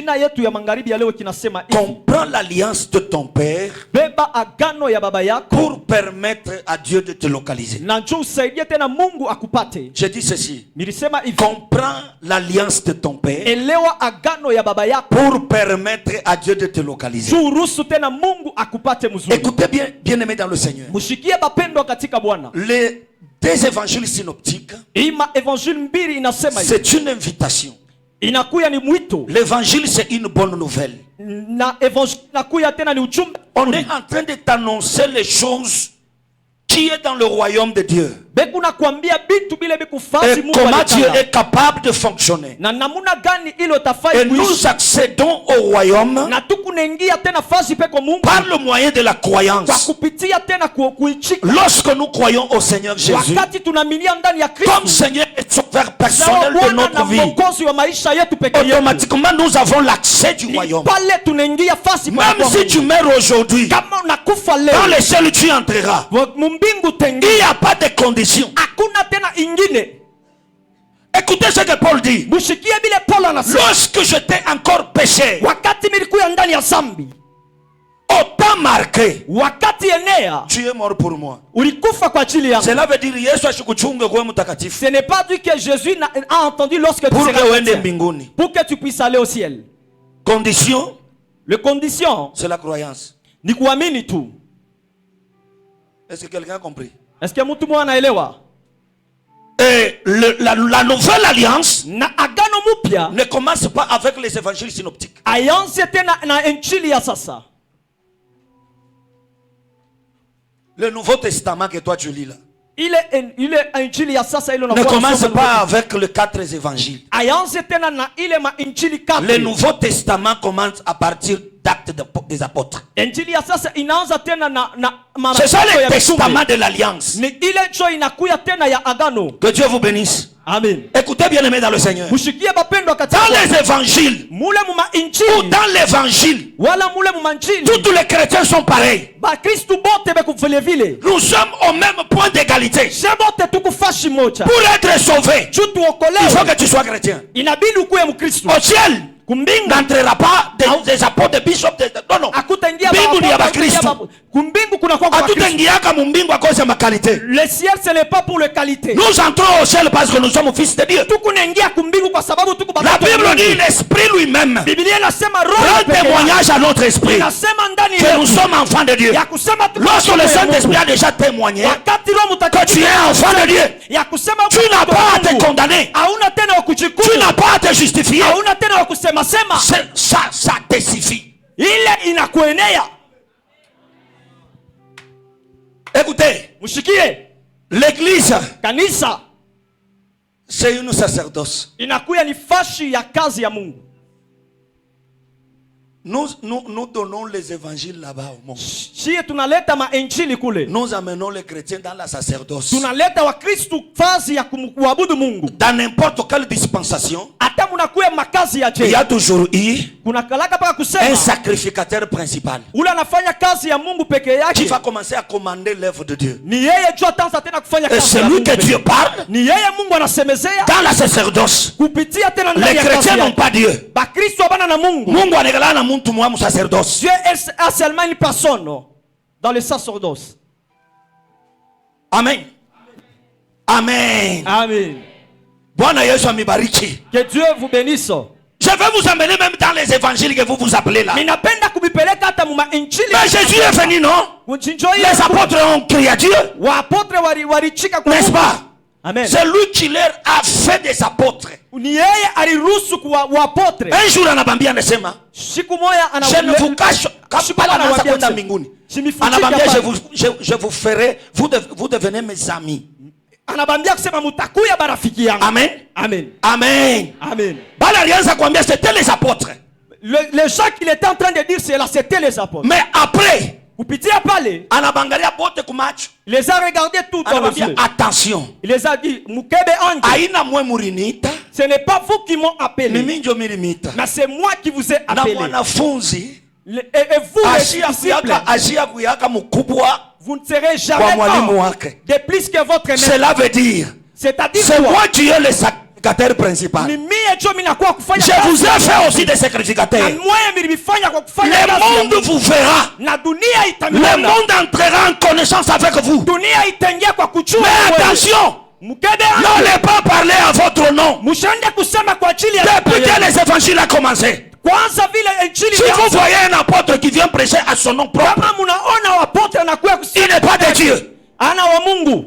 Jina yetu ya magharibi ya leo kinasema hivi. Comprends l'alliance de ton père Beba agano ya baba yako pour permettre à Dieu de te localiser. na njoo usaidie tena Mungu akupate. Je dis ceci. Nilisema hivi. Comprends l'alliance de ton père Elewa agano ya baba yako pour permettre à Dieu de te localiser. turuhusu tena Mungu akupate mzuri. Écoutez bien, bien-aimés dans le Seigneur. Mushikie bapendwa katika Bwana. Les deux évangiles synoptiques, Ima evangile mbili inasema hivi. c'est une invitation. Inakuya ni mwito. L'évangile, c'est une bonne nouvelle. Na evangile inakuya tena ni ujumbe. On est en train de t'annoncer les choses qui est dans le royaume de Dieu. Bekuna kuambia bitu bile bikufazi Et Mungu comment Dieu alikala. est capable de fonctionner. Na namuna gani ilo tafai Et nous accédons au royaume na tukunengia tena fazi peko Mungu par le moyen de la kwa croyance. kupitia tena kuichika. Lorsque nous croyons au Seigneur Jésus Wakati tunaminia ndani ya Kristo comme Seigneur et Sauveur sawa personnel de Bwana na notre vie, mwokozi wa maisha yetu peke yetu, automatiquement nous avons l'accès du ni royaume. pale tunaingia fazi kwa Même si tu meurs aujourd'hui, kama unakufa dans leo les cieux tu entreras. mumbingu Il tengi n'y a pas de conditions. hakuna tena ingine. Écoutez ce que Paul dit. Mushikie bile Paulo anasema, Lorsque j'étais encore péché, wakati nilikuwa ndani ya zambi, au temps marqué, wakati enea tu es mort pour moi. ulikufa kwa ajili yangu. Cela veut dire Yesu ashikuchunge kwa mtakatifu Ce n'est pas dit que Jésus a entendu lorsque tu pour seras que uende chrétien, mbinguni. pour que tu puisses aller au ciel. Condition, Le condition c'est la croyance. ni kuamini tu. Est-ce que quelqu'un a compris? Est-ce que mtu mwana anaelewa? Et la nouvelle alliance Na agano mupya ne commence pas avec les évangiles synoptiques. ayanze tena na injili ya sasa. Le Nouveau Testament que toi tu lis là Ile injili ya sasa ile ne commence pas avec les 4 évangiles. ayanze tena na ile ma injili Le kati. Nouveau Testament commence à partir d'actes des apôtres. Injili ya sasa inaanza tena na C'est ça maandiko le ya testament mitume. de l'alliance. Ni ile njo inakuya tena ya agano. Que Dieu vous bénisse. Amen. Écoutez bien aimés dans le Seigneur. Mushikie bapendwa katika Dans les évangiles mule mu ou injili dans l'évangile, wala mule mu manjili tous les chrétiens sont pareils. ba Kristu bote beku vile vile. Nous sommes au même point d'égalité. Je bote tuku fashi moja. Pour être sauvé, Juu il faut tuokolewe que tu sois chrétien. inabidi ukuwe Mkristu. Au ciel, Kumbingu n'entrera pas des apôtres, des bishops, non, non. akutaingia Mbingu ni ya ba Bakristu. kumbingu kuna kwa Kristo. Hatutengiaka mumbingu à cause de ma qualité. Le ciel ce n'est pas pour le qualité. Nous entrons au ciel parce que nous sommes fils de Dieu. Tukunaingia kumbingu kwa sababu tuko La batoto wa Bible Mungu. dit l'esprit lui-même Biblia inasema roho rend peke yake témoignage à notre esprit inasema ndani que nous sommes enfants de Dieu. ya kusema tuko Lorsque watoto le ya Saint-Esprit Mungu. a déjà témoigné Wakati Roho que Mtakatifu tu es enfant de Dieu, ya kusema tu n'as pas à te condamner, hauna tena wa tu kujikuta, n'as pas à te justifier. hauna tena wa kusema sema, Ça te suffit. ile inakuenea. Écoutez, Mshikie, l'église, kanisa c'est une sacerdoce. inakuya ni fashi ya kazi ya Mungu. Nous donnons les évangiles là-bas au monde. Shie tunaleta mainjili kule, Nous amenons les chrétiens dans la sacerdoce. tunaleta wa Kristu fazi ya kuabudu Mungu. Dans n'importe quelle dispensation, Hata munakuya makazi ya il y je, a toujours eu kuna kalaka paka un kusema sacrificateur principal ule anafanya kazi ya Mungu peke qui yake. va commencer à commander l'œuvre de Dieu. Ni yeye jua tanza tena kufanya Et kazi ya celui Mungu que peke. Dieu parle, Ni yeye Mungu anasemezea dans la sacerdoce, kupitia tena les ndani ya kazi chrétiens n'ont yake. pas Dieu. Bakristo abana na Mungu. Mungu anekala na muntu mwa mu sacerdoce. Dieu a seulement une personne dans le sacerdoce. Amen. Amen. Amen. Bwana Yesu amibariki. Que Dieu vous bénisse. Je vais vous emmener même dans les évangiles que vous appelez là. Ninapenda kubipeleka hata mu injili. Mais Jésus est venu, non? Les apôtres ont crié à Dieu. Waapotre walichika kwa N'est-ce Mungu. pas? Amen. C'est lui qui leur a fait des apôtres. Ni yeye aliruhusu kwa waapotre. Un jour anabambia anasema, Siku moja je ne vous cache Shipala pas anawaambia kwenda mse. mbinguni. Shimifichika Anabambia pale. je vous ferai, vous devenez mes amis. Anabambia kusema mutakuya barafiki yangu. Amen. Amen. Amen. Amen. Bala alianza kuambia c'était les apôtres. Les gens qu'il était en train de dire c'est là, c'était les apôtres. Mais après, Kupitia pale, anabangalia bote kumacho. il les a regardés tout dans le Anabambia yeux. attention. Il les a dit, Mukebe ange, Aina mwe murinita, ce n'est pas vous qui m'ont appelé, mimi ndio mirimita. mais c'est moi qui vous ai Na appelé. mwanafunzi Et vous, les disciples, ashia kuyaka mkubwa vous ne serez kwa jamais mwalimu morts wake. de plus que votre maître. Cela veut dire, C'est-à-dire c'est quoi? moi qui ai le sacrificateur sacrificateur principal. Ni mie ndio mimi nakuwa kufanya Je kazi. vous ai fait aussi des Na sacrificateurs. mwe mlifanya kwa kufanya Le kazi ya monde Mungu. vous verra. Na dunia Le itamwona. monde entrera en connaissance avec vous. Dunia itaingia kwa kujua Mais wewe. attention, Mkebe n'allez pas parler à votre nom. mshande kusema kwa ajili ya Depuis que les évangiles ont commencé. kwanza vile injili Si vous ilianza. voyez un apôtre qui vient prêcher à son nom propre, Kama mnaona wapote wanakuwa il kusema n'est pas de Dieu. ana wa Mungu.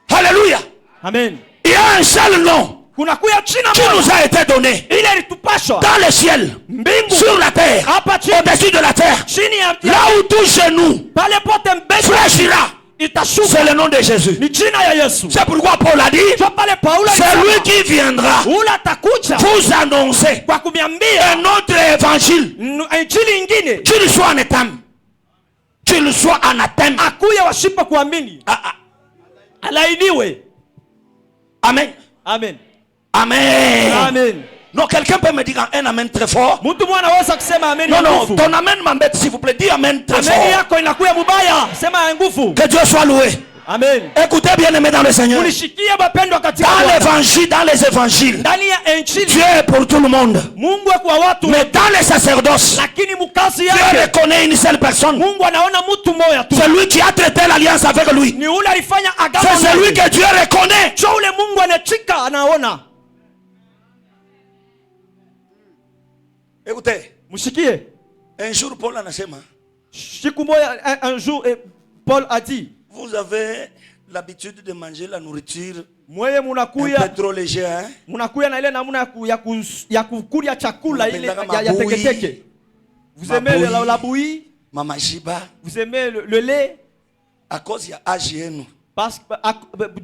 Alléluia. Amen. Il y a un seul nom Kunakuya jina qui nous moja a été donné ile litupashwa dans le ciel, mbingu sur la terre, hapa chini au-dessus de la terre, chini ya là où tout genou pale pote mbele fléchira. itashuka. C'est le nom de Jésus. Ni jina ya Yesu. C'est pourquoi Paul a dit, Ndio pale Paulo c'est lui qui viendra ula atakuja vous annoncer kwa kumiambia un autre évangile, injili ingine qu'il soit anathème, qu'il soit anathème. akuya washipa kuamini alainiwe. Amen. Amen. Amen. Amen. Non, quelqu'un peut me dire un amen très fort? Mtu mwana anaweza kusema amen. Non, non, ton amen m'embête, s'il vous plaît. Dis amen très Amen fort. yako inakuya mubaya, sema ya nguvu. Que Dieu soit loué. Amen. Écoutez bien aimé dans le Seigneur. Unishikie wapendwa katika Dans Bwana. l'évangile, dans les évangiles, Ndani ya injili Dieu est pour tout le monde. Mungu kwa watu, Mais dans les sacerdoces, lakini mkazi Dieu yake reconnaît une seule personne. Mungu anaona mtu mmoja tu. C'est lui qui a traité l'alliance avec lui. Ni ule alifanya agano. C'est celui que Dieu reconnaît. Sio ule Mungu anachika anaona. Écoutez, Mshikie. un jour Paul anasema, Siku moja un jour Paul a dit, vous avez l'habitude de manger la nourriture mweye un munakuya peu trop léger, hein? munakuya na ile namna ya kukulia chakula ile Mnapendaka ya mabui, teketeke. Vous aimez mabui, la bouillie, Mama Jiba, vous aimez le lait à cause il y a âge yenu, parce que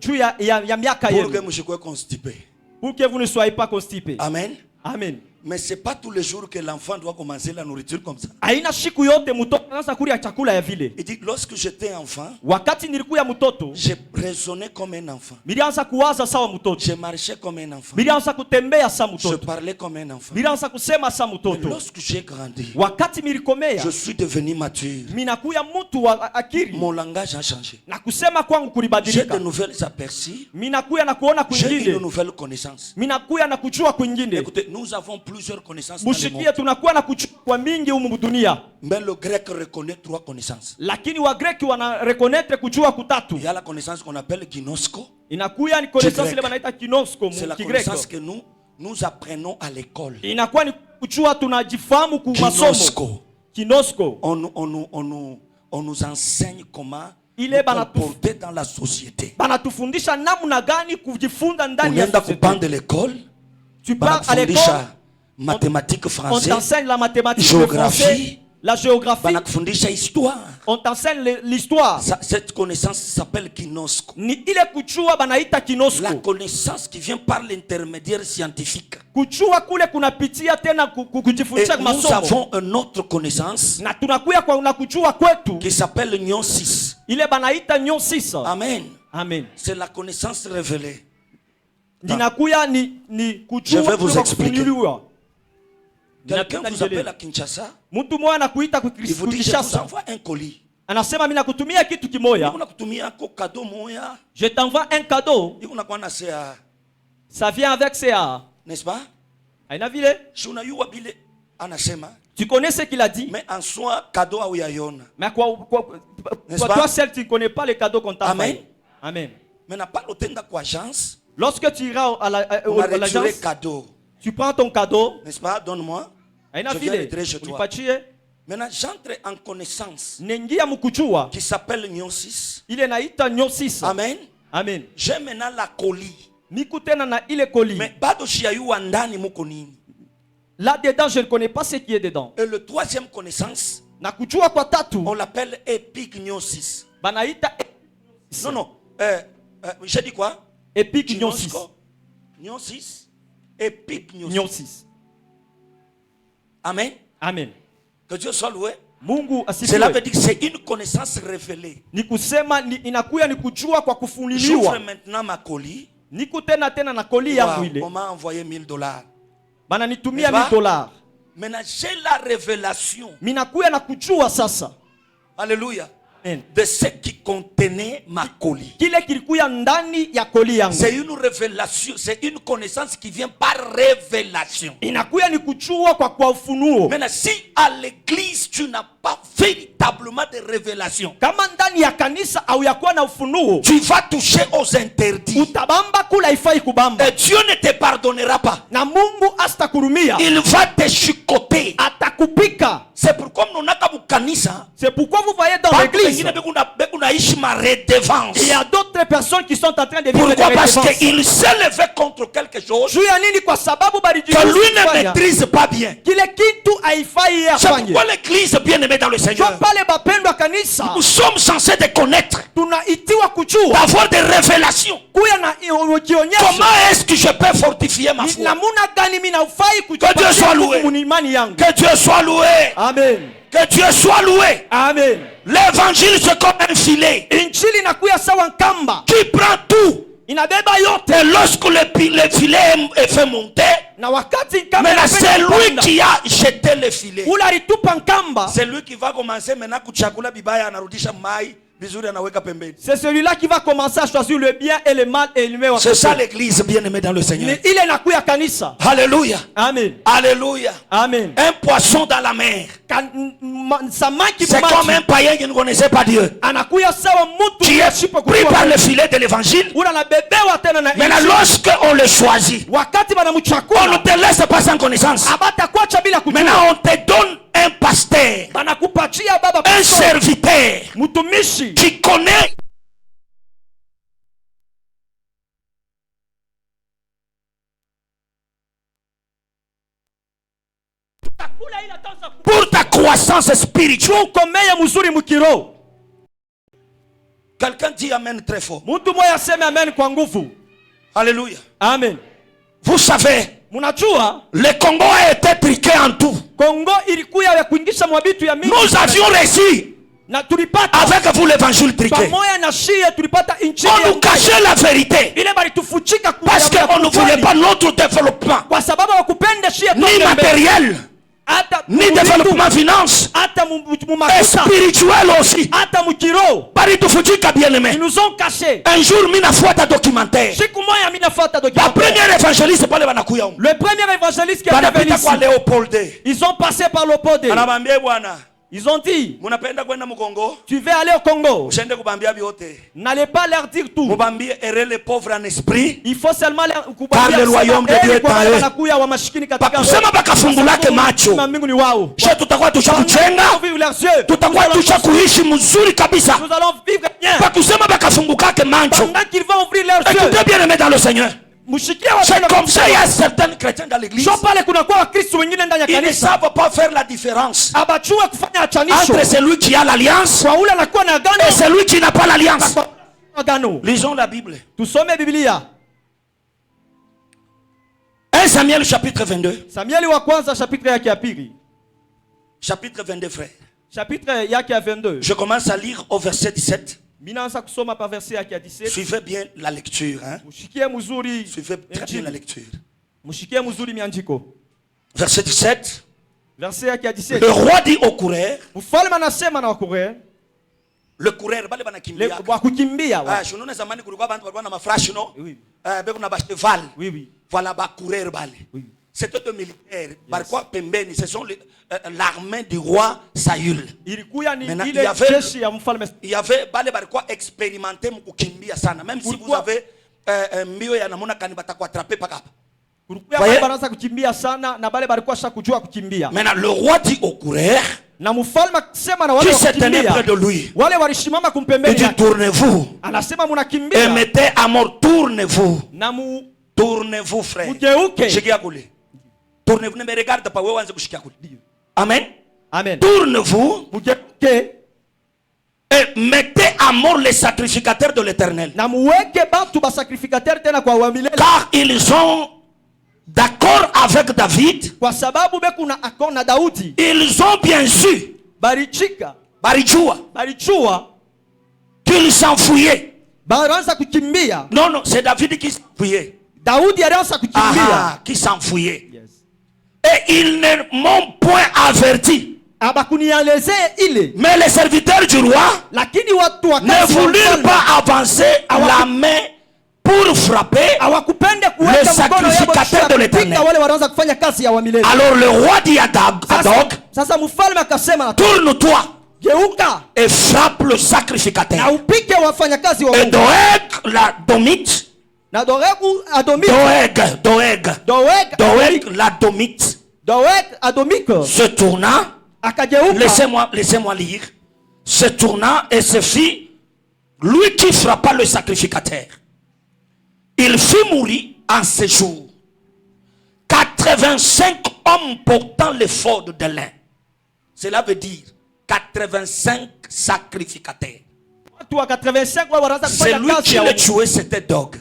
juu ya miaka pour que yenu, mshikwe constipé. pour que vous ne soyez pas constipés. Amen. Amen. Mais c'est pas tous les jours que l'enfant doit commencer la nourriture comme ça. Aina siku yote mtoto anaanza kulia chakula ya vile. Il dit, lorsque j'étais enfant, Wakati nilikuwa mtoto, j'ai raisonné comme un enfant. nilianza kuwaza sawa mtoto. Je marchais comme un enfant. Nilianza kutembea sawa Je mtoto. parlais comme un enfant. Nilianza kusema sawa Mais mtoto. lorsque j'ai grandi, Wakati nilikomea, je suis devenu mature. minakuya mtu wa akili Mon langage a changé. na kusema kwangu J'ai kulibadilika. de nouvelles aperçus. Minakuya na kuona J'ai une kwingine. nouvelle connaissance. Minakuya na kujua kwingine. Écoutez, nous avons plusieurs connaissances dans le Mushikie monde. tunakuwa na kujua kwa mingi humu dunia. Mais le grec reconnaît trois connaissances. Lakini wa Greki wana reconnaître kujua kutatu. Il y a la connaissance qu'on appelle ginosko. Inakuya ni connaissance Grek. ile banaita kinosko C'est la mu Kigreko. connaissance que nous apprenons à l'école. Inakuwa ni kujua tunajifahamu ku masomo. Ginosko. Kinosko. On nous enseigne comment Il nous est banatu- comporter dans la société. Banatufundisha namna gani kujifunza ndani ya Unaenda société. kupande l'école, Tu pars à l'école, banakufundisha mathématiques on français, t'enseigne la mathématique, le géographie, français, la géographie, banakufundisha histoire. on t'enseigne l'histoire. Cette connaissance s'appelle ginosko. Ni ile kujua banaita La kinosko. connaissance qui vient par l'intermédiaire scientifique. Kujua kule kunapitia tena Et kujifundisha nous masomo. avons une autre connaissance Na tunakuya kwa na kujua kwetu qui s'appelle gnosis. ile banaita nyosisa. Amen. Amen. C'est la connaissance révélée. Ninakuya ni Je kujua vais vous kwa expliquer. kufunuliwa. Quelqu'un Ninapenda vous appelle nielewe. à Kinshasa, Mtu mmoja anakuita il vous dit je vous Kinshasa. envoie un colis. Anasema mimi nakutumia kitu kimoya. Unakutumia ko cadeau moya. Je t'envoie un cadeau. Unakuwa na sea, Ça vient avec CA. n'est-ce pas? Aina vile? Si unayua bile anasema, Tu connais ce qu'il a dit? mais en soi cadeau au yayona. Mais N'est-ce quoi pas? toi seul tu ne connais pas les cadeaux qu'on t'a Amen. envoyés. Amen. Mais n'a pas l'otenda quoi agence. Lorsque tu iras à On a retiré l'agence, cadeau. tu prends ton cadeau. N'est-ce pas? Donne-moi. Aina Je viens vile? retirer chez toi. Unipatie. Maintenant, j'entre en connaissance Nengia mukujua. qui s'appelle gnosis. Ile naita nyosisa. Amen. Amen. J'ai maintenant la colis. Niku tena na ile colis. Mais bado shiyayua ndani muko nini. Là-dedans, je ne connais pas ce qui est dedans. Et le troisième connaissance, Na kujua kwa tatu. on l'appelle epignosis. Banaita Non, non. J'ai dit quoi? epignosis. Gnosis. Epignosis. Gnosis. Amen. Amen. Que Dieu soit loué. Mungu Cela veut asifiwe. dire que c'est une connaissance révélée. Ni kusema inakuya ni kujua kwa J'ouvre kufuniliwa. maintenant ma colis. Niku tena na koli yangu Wow, ile. on m'a envoyé $1000. Bananitumia N'est-ce pas? $1000. Maintenant, j'ai la révélation. Minakuya na kujua sasa. Alléluia. de ce qui contenait ma colis. Kile kilikuya ndani ya koli yangu. C'est une révélation, c'est une connaissance qui vient par révélation. Inakuya ni kujua kwa ufunuo. Maintenant, si à l'église tu n'as pas véritablement de révélation, Kama ndani ya kanisa au yakuwa na ufunuo, tu vas toucher aux interdits. utabamba kula ifai kubamba. Et Dieu ne te pardonnera pas. Na Mungu asitakurumia. Il va te chicoter. Atakupika. C'est pourquoi nous n'avons pas kanisa. C'est pourquoi vous voyez dans l'église, il y a d'autres personnes qui sont en train de vivre Pourquoi? des Parce révérences. qu'il s'est levé contre quelque chose Juu ya nini? Kwa sababu que lui ne maîtrise pas bien. kile kitu haifai yeye C'est afanye. pourquoi l'église bien-aimée dans le Seigneur, Kwa pale bapendwa kanisa, nous sommes censés de connaître, tunaitiwa kujua d'avoir des révélations. kuya na ukionyesha Comment est-ce que je peux fortifier ma foi? namuna gani mimi naufai Dieu soit loué. kujipatia yangu. Que Dieu soit loué. Amen. Que Dieu soit loué. Amen. L'évangile c'est comme un filet Injili inakuya sawa nkamba, qui prend tout. inabeba yote. Et lorsque le filet est fait monter, Na wakati nkamba mais là, inapenda c'est lui kupanda, qui a jeté le filet. ule alitupa nkamba, C'est lui qui va commencer maintenant kuchakula bibaya anarudisha mai vizuri anaweka pembeni. c'est celui-là qui va commencer à choisir le bien et le mal et il met au C'est côté. ça l'église bien-aimée dans le Seigneur. Ile inakuya kanisa. Alléluia. Amen. Alléluia. Amen. Un poisson dans la mer. Samaki C'est comme un maji païen qui ne connaissait pas Dieu, anakuya sawa mtu qui est pris par le filet de l'évangile. ula nabebewa tena na Maintenant, injili. lorsqu'on le choisit, Wakati on ne banamchakua te laisse pas sans connaissance. abatakwacha bila kujua. Maintenant, on te donne un pasteur, Banakupatia baba un pastor, serviteur mtumishi qui connaît. Pour ta croissance spirituelle. ukomeye mzuri mukiro. Quelqu'un dit amen très fort. Mtu moya aseme amen kwa nguvu. Alléluia. Amen. Vous savez, Munajua le Congo a été triqué en tout. Kongo ilikuya ya kuingisha mwabitu ya mingi. Nous avions réussi Na tulipata avec vous l'évangile triqué. pamoja na shia tulipata injili. On nous cachait la vérité Ile balitufuchika parce qu'on ne voulait pas notre développement, kwa sababu wakupenda shia ni matériel, ni développement finance, hata et mumakuta spirituel aussi. hata mukiro. Baritufuchika bien Ils aimé. nous ont caché. Un jour, mina fuata documentaire. Siku moja mimi nafuata La documentaire. première évangéliste pale banakuya. Le premier évangéliste qui est venu Banapita ici, kwa Léopold. ils ont passé par le Podé. Anabambia bwana, Ils ont dit, munapenda kwenda mu Congo? tu veux aller au Congo. Ushende kubambia biote. N'allez pas leur dire tout. Mubambie erre les pauvres en esprit. Il faut seulement leur Car le royaume de Dieu est en eux. wanakuya wa mashikini katika Bakusema bakafungulake macho. mbingu ni wao. Je tutakuwa tusha kujenga, Ouvrir leurs yeux. tutakuwa tusha kuishi mzuri kabisa. Nous allons vivre bien. Bakusema bakafungukake macho. Pendant qu'ils vont ouvrir leurs yeux. Écoutez bien aimé dans le Seigneur. Mushikie C'est comme ça il y a certains chrétiens dans l'église. Sio pale kuna kwa Wakristo wengine ndani ya Ils ne kanisa. savent pas faire la différence Abachue kufanya achanisho. entre celui qui a l'alliance Kwa ule anakuwa na agano. et celui qui n'a pas l'alliance. Agano. Lisons la Bible. Tusome Biblia. 1 Samuel chapitre 22. Samueli wa kwanza chapitre yake ya pili. Chapitre 22 frère. Chapitre yake ya 22. Je commence à lire au verset 17. Minaanza kusoma pa verset yake ya 17. Suivez bien la lecture. Hein? Mushikie mzuri. Suivez très bien la lecture. Mushikie mzuri miandiko. Verset 17. Verset yake ya 17. Le roi dit au coureur. Mfalme anasema na wakurere. Le coureur bale banakimbia. Wa kukimbia. Ah, shunone zamani kulikuwa bantu walikuwa na mafresh no? Oui. Beko na ba cheval. Oui, oui. Voilà ba coureur bale. Oui. C'était des militaires. Barquois pembeni, ce sont l'armée du roi Saül. Ilikuya ni Maintenant, ile jeshi ya mfalme. Il y avait bale barquois expérimenté mkukimbia sana. Même si vous avez mbio ya namuna kanibata kwa attraper paka hapa. Kulikuwa wale banaanza kukimbia sana na bale balikuwa sha kujua kukimbia. Maintenant le roi dit au coureur. Na mfalme akisema na wale Qui se tenait près de wakimbia. lui. Wale walishimama Il kumpembeni. dit tournez-vous. Anasema Et munakimbia. mettez à mort, tournez-vous. Na mu Tournez-vous frère. mugeuke. Shikia kule. Tournez-vous, ne me regarde pas, wewe anze kushikia kule. Amen. Amen. Tournez-vous Mugeuke. et mettez à mort les sacrificateurs de l'Éternel. Na muweke bantu basakrifikateur tena kwa wamilele. Car ils sont d'accord avec David. Kwa sababu beku na akon na Daudi. Ils ont bien su, Barichika. barijua, Barichua. qu'ils s'enfuyaient. Baranza kukimbia. Non, non, c'est David qui s'enfuyait. Daudi alianza kukimbia. Ah, qui s'enfuyait. Yes. Et ils ne m'ont point averti. abakunielezea ile. Mais les serviteurs du roi Lakini watu wa ne kazi wa voulurent mfalme pas avancer la main pour frapper. hawakupenda Le kuweka mkono yao sacrificateur de l'Éternel. wale wanaanza kufanya kazi ya wamilele. Alors le roi dit à Zadok, Sasa mfalme akasema, tourne-toi geuka et frappe le na sacrificateur. upike wafanyakazi wa Et Mungu. Doeg, la domite, Na Doregu adomike. Doeg, la domite, Doeg adomike. se tourna, Akageuka. laissez-moi lire, se tourna et se fit, lui qui frappa le sacrificateur. Il fit mourir en ce jour 85 hommes portant l'éphod de lin. Cela veut dire 85 sacrificateurs. C'est lui qui l'a tué, c'était Dog.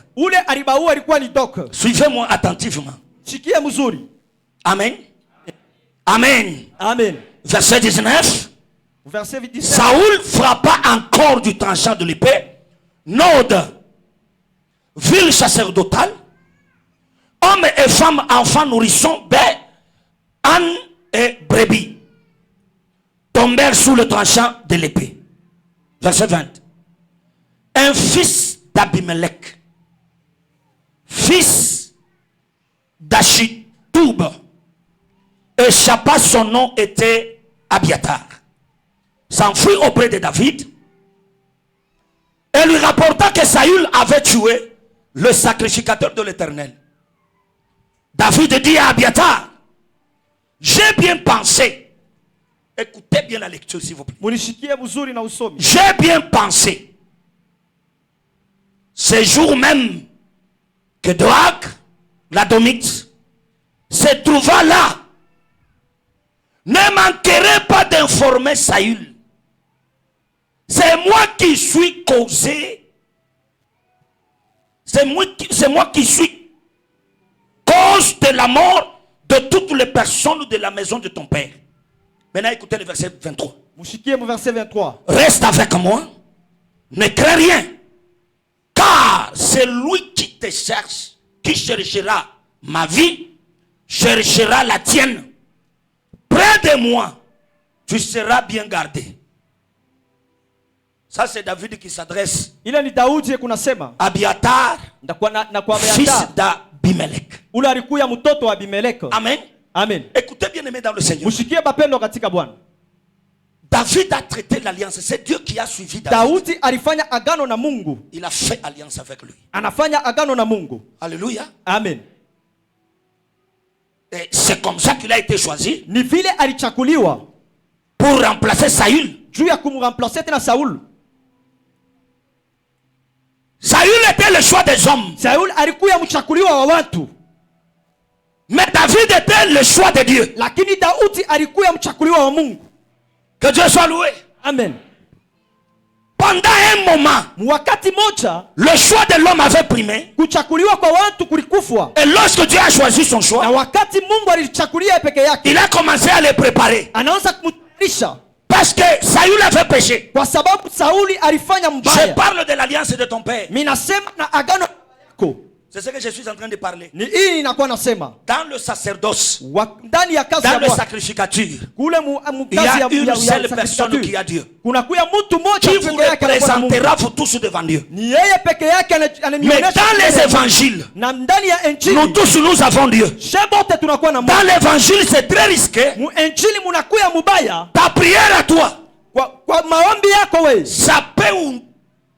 Suivez-moi attentivement. Amen. Amen. Amen. Verset 19. Verset 17. Saoul frappa encore du tranchant de l'épée Nod, ville sacerdotale, hommes et femmes, enfants, nourrissons, baies, ânes et brebis tombèrent sous le tranchant de l'épée. Verset 20. Un fils d'Abimelech, fils d'Achitoub, échappa, son nom était Abiatar, s'enfuit auprès de David et lui rapporta que Saül avait tué le sacrificateur de l'Éternel. David dit à Abiatar, j'ai bien pensé. Écoutez bien la lecture s'il vous plaît. J'ai bien pensé. Ce jour même que Doeg, la domite, se trouva là, ne manquerait pas d'informer Saül. C'est moi qui suis causé. C'est moi qui suis cause de la mort de toutes les personnes de la maison de ton père. Maintenant écoutez le verset 23. Reste avec moi. Ne crains rien. Car c'est lui qui te cherche, qui cherchera ma vie, cherchera la tienne. Près de moi, tu seras bien gardé. Ça c'est David qui s'adresse à Abiatar, fils d'Abimelech. Amen. Amen. Écoutez bien aimé dans le Seigneur. David a traité l'alliance. C'est Dieu qui a suivi David. Il a fait alliance avec lui. Alléluia. Amen. Et c'est comme ça qu'il a été choisi Ni vile alichakuliwa pour remplacer Saül. juu ya kumremplacer tena Saul. Saül était le choix des hommes. Saul alikuwa mchakuliwa wa watu. Mais David était le choix de Dieu. Lakini Daudi alikuwa mchakuliwa wa Mungu. Que Dieu soit loué. Amen. Pendant un moment, Wakati moja le choix de l'homme avait primé. kuchakuliwa kwa watu kulikufwa. Et lorsque Dieu a choisi son Na choix, wakati Mungu alichakulia peke yake, il a commencé à le préparer. anaanza kumtayarisha. Parce que Saül avait péché. Kwa sababu Sauli alifanya Je mbaya. parle de l'alliance de ton père. Minasema na agano yako. C'est ce que je suis en train de parler. Ni hii inakuwa nasema. Dans le sacerdoce, Ndani ya kazi dans ya le Bwana. sacrificature, Kule il y a une seule personne qui a Dieu, kuna kuya mtu mmoja qui vous peke yake anakuwa na Mungu. représentera vous tous devant Dieu. Ni yeye peke yake Mais ananionyesha. dans les évangiles, Na ndani ya nous injili tous nous avons Dieu. shebote tunakuwa na Mungu. Dans l'évangile, c'est très risqué. Mu injili munakuya mubaya. Ta prière à toi, Kwa maombi yako wewe. ça peut ou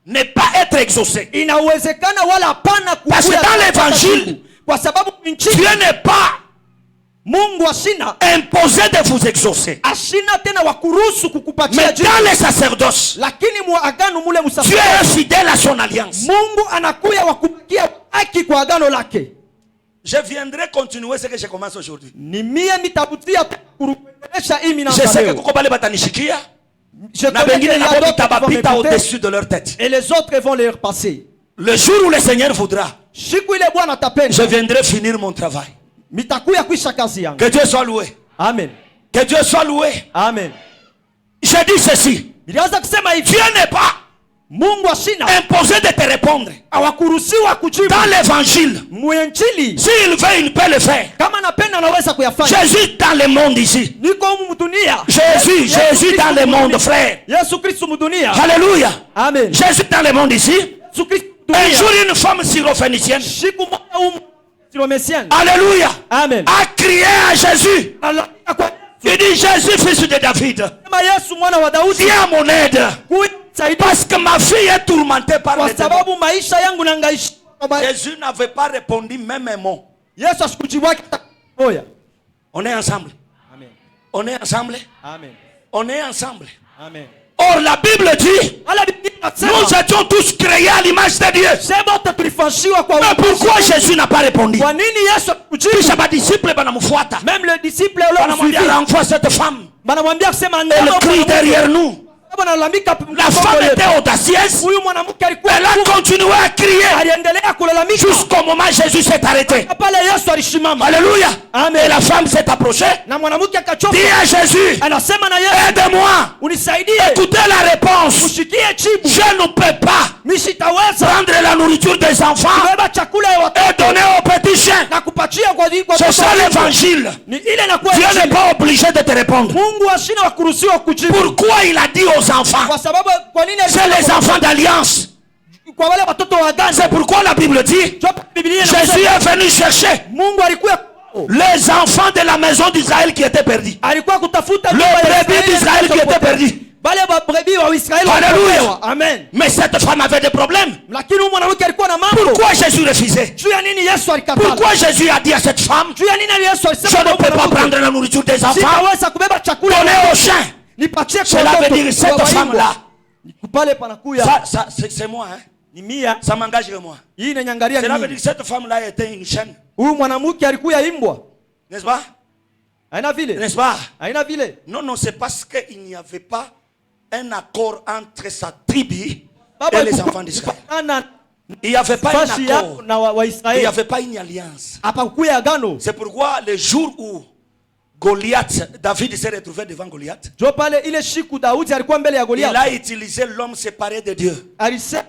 ne pas être exaucé. Inawezekana wala hapana kukuya. Parce que dans l'évangile, kwa sababu injili Dieu n'est pas Mungu ashina imposé de vous exaucer. ashina tena wakuruhusu kukupatia Mais jibu. dans les sacerdoces, Lakini mu agano mule Dieu msafiri. est fidèle à son alliance. Mungu anakuya wakupatia haki kwa agano lake. Je viendrai continuer ce que je commence aujourd'hui. Ni mie nitabutia kurukuendesha hii Je minamba sais que leo. kuko bale batanishikia Je na connais bengine qu'il y a nabo d'autres qui vont bitabapita m'écouter, au-dessus de leur tête. et les autres vont les repasser. Le jour où le Seigneur voudra, Siku ile Bwana je atapenda, viendrai finir mon travail. mitakuya kuisha kazi yangu. Que Dieu soit loué. Amen. Que Dieu soit loué. Amen. Je dis ceci. Nilianza kusema hivi, Dieu n'est pas Mungu ashina imposé de te répondre. hawakuruhusiwa kujibu. Dans l'évangile, Mwinjili s'il veut, il peut le faire. kama napenda anaweza kuyafanya. Jésus dans le monde ici. Niko humu dunia. Jésus dans le monde, frère. Yesu Kristo mu dunia. Alléluia. Amen. Jésus dans le monde ici. Yesu Kristo Un jour, une femme syrophénicienne, siku moja humu Siromesiani. alléluia, Amen. a crié à Jésus. Il dit, Jésus, fils de David, Sema Yesu mwana wa Daudi, viens à mon aide. kunisaidia Parce que ma fille est tourmentée par kwa les démons. sababu maisha yangu nangaisha. Jésus n'avait pas répondu même un mot. Yesu asikujibu hata moja. On est ensemble. Amen. On est ensemble. Amen. On est ensemble. Amen. Or, la Bible dit, nous étions tous créés à l'image de Dieu. Mais pourquoi Jésus n'a pas répondu? Kwa nini Yesu akujibu? Kisha badisciple banamfuata. Même les disciples Banamwambia renvoie cette femme. banamwambia kusema Elle crie derrière nous. banalalamika. La femme était audacieuse. Huyu mwanamke alikuwa Elle a continué à crier aliendelea kulalamika jusqu'au moment où Jésus s'est arrêté. pale Yesu alisimama. Alléluia. Amen. Et la femme s'est approchée. Na mwanamke akachoka. Dis à Jésus, Anasema na Yesu, aide-moi. unisaidie. Écoutez la réponse. Ushikie jibu. Je ne peux pas Mishitaweza prendre la nourriture des enfants kubeba chakula ya et watoto donner aux petits chiens. na kupatia kwa C'est ça l'évangile. Ni ile inakuwa Dieu n'est pas obligé de te répondre. Mungu ashina wa kuruhusiwa kujibu. Pourquoi il a dit aux enfants? Kwa sababu kwa nini C'est les enfants d'alliance. kwa wale watoto wa agano. C'est pourquoi la Bible dit, Jésus est venu chercher Mungu alikuwa les enfants de la maison d'Israël qui étaient perdus. alikuwa kutafuta Le brebis d'Israël qui était perdu. Bale brebis wa Israeli. Alléluia. Amen. Mais cette femme avait des problèmes. Lakini huyu mwanamke alikuwa na mambo. Pourquoi Jésus refusait? Juu ya nini Yesu alikataa? Pourquoi Jésus a dit à cette femme, Juu ya nini Yesu alisema je ne peux pas prendre la nourriture des enfants, sitaweza kubeba chakula donner aux chiens? nipatie kwa Cela watoto. veut dire cette femme-là. Pale panakuya. Ça c'est moi, hein. Ni mia. Ça m'engage moi. Hii inanyangalia Cela veut nini? dire que cette femme-là était une chaîne. Huyu mwanamke alikuwa imbwa. N'est-ce pas? Haina vile. N'est-ce pas? Haina vile. Non, c'est parce qu'il n'y avait pas un accord entre sa tribu Baba et les enfants d'Israël. ana Il n'y avait pas un fashi accord. yako na wa Il n'y Israeli. avait pas une alliance. Hapakuya agano. C'est pourquoi le jour où Goliath, David s'est retrouvé devant Goliath, Jo pale ile siku Daudi alikuwa mbele ya il Goliath. a utilisé l'homme séparé de Dieu. Alisema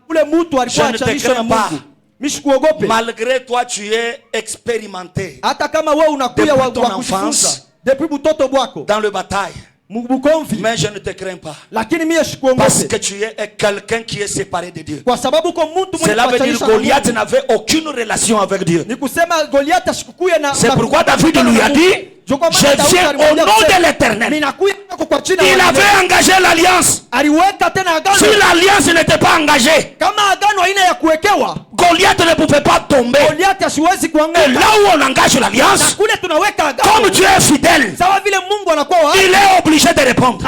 ule mtu alikuwa Je ne te achanishwa na crains pas. Mungu. Mishikuogope. Malgré toi, tu es expérimenté Hata kama wewe unakuya Depuis wa ton kujifunza. enfance. Depuis butoto bwako. dans le bataille. Mbukomvi. Mais je ne te crains pas. Lakini mie Parce sikuogope. que tu es quelqu'un qui est séparé de Dieu. Kwa sababu kwa mtu mwenye Cela veut dire kuachanisha que na Goliath Mungu. n'avait aucune relation avec Dieu. Ni kusema Goliath asikukuye na. C'est pourquoi David lui a dit, je viens au nom de l'Éternel. Il avait engagé l'alliance. Si l'alliance n'était pas engagée, Goliath ne pouvait pas tomber. Et là où on engage l'alliance, comme Dieu est fidèle, il est obligé de répondre.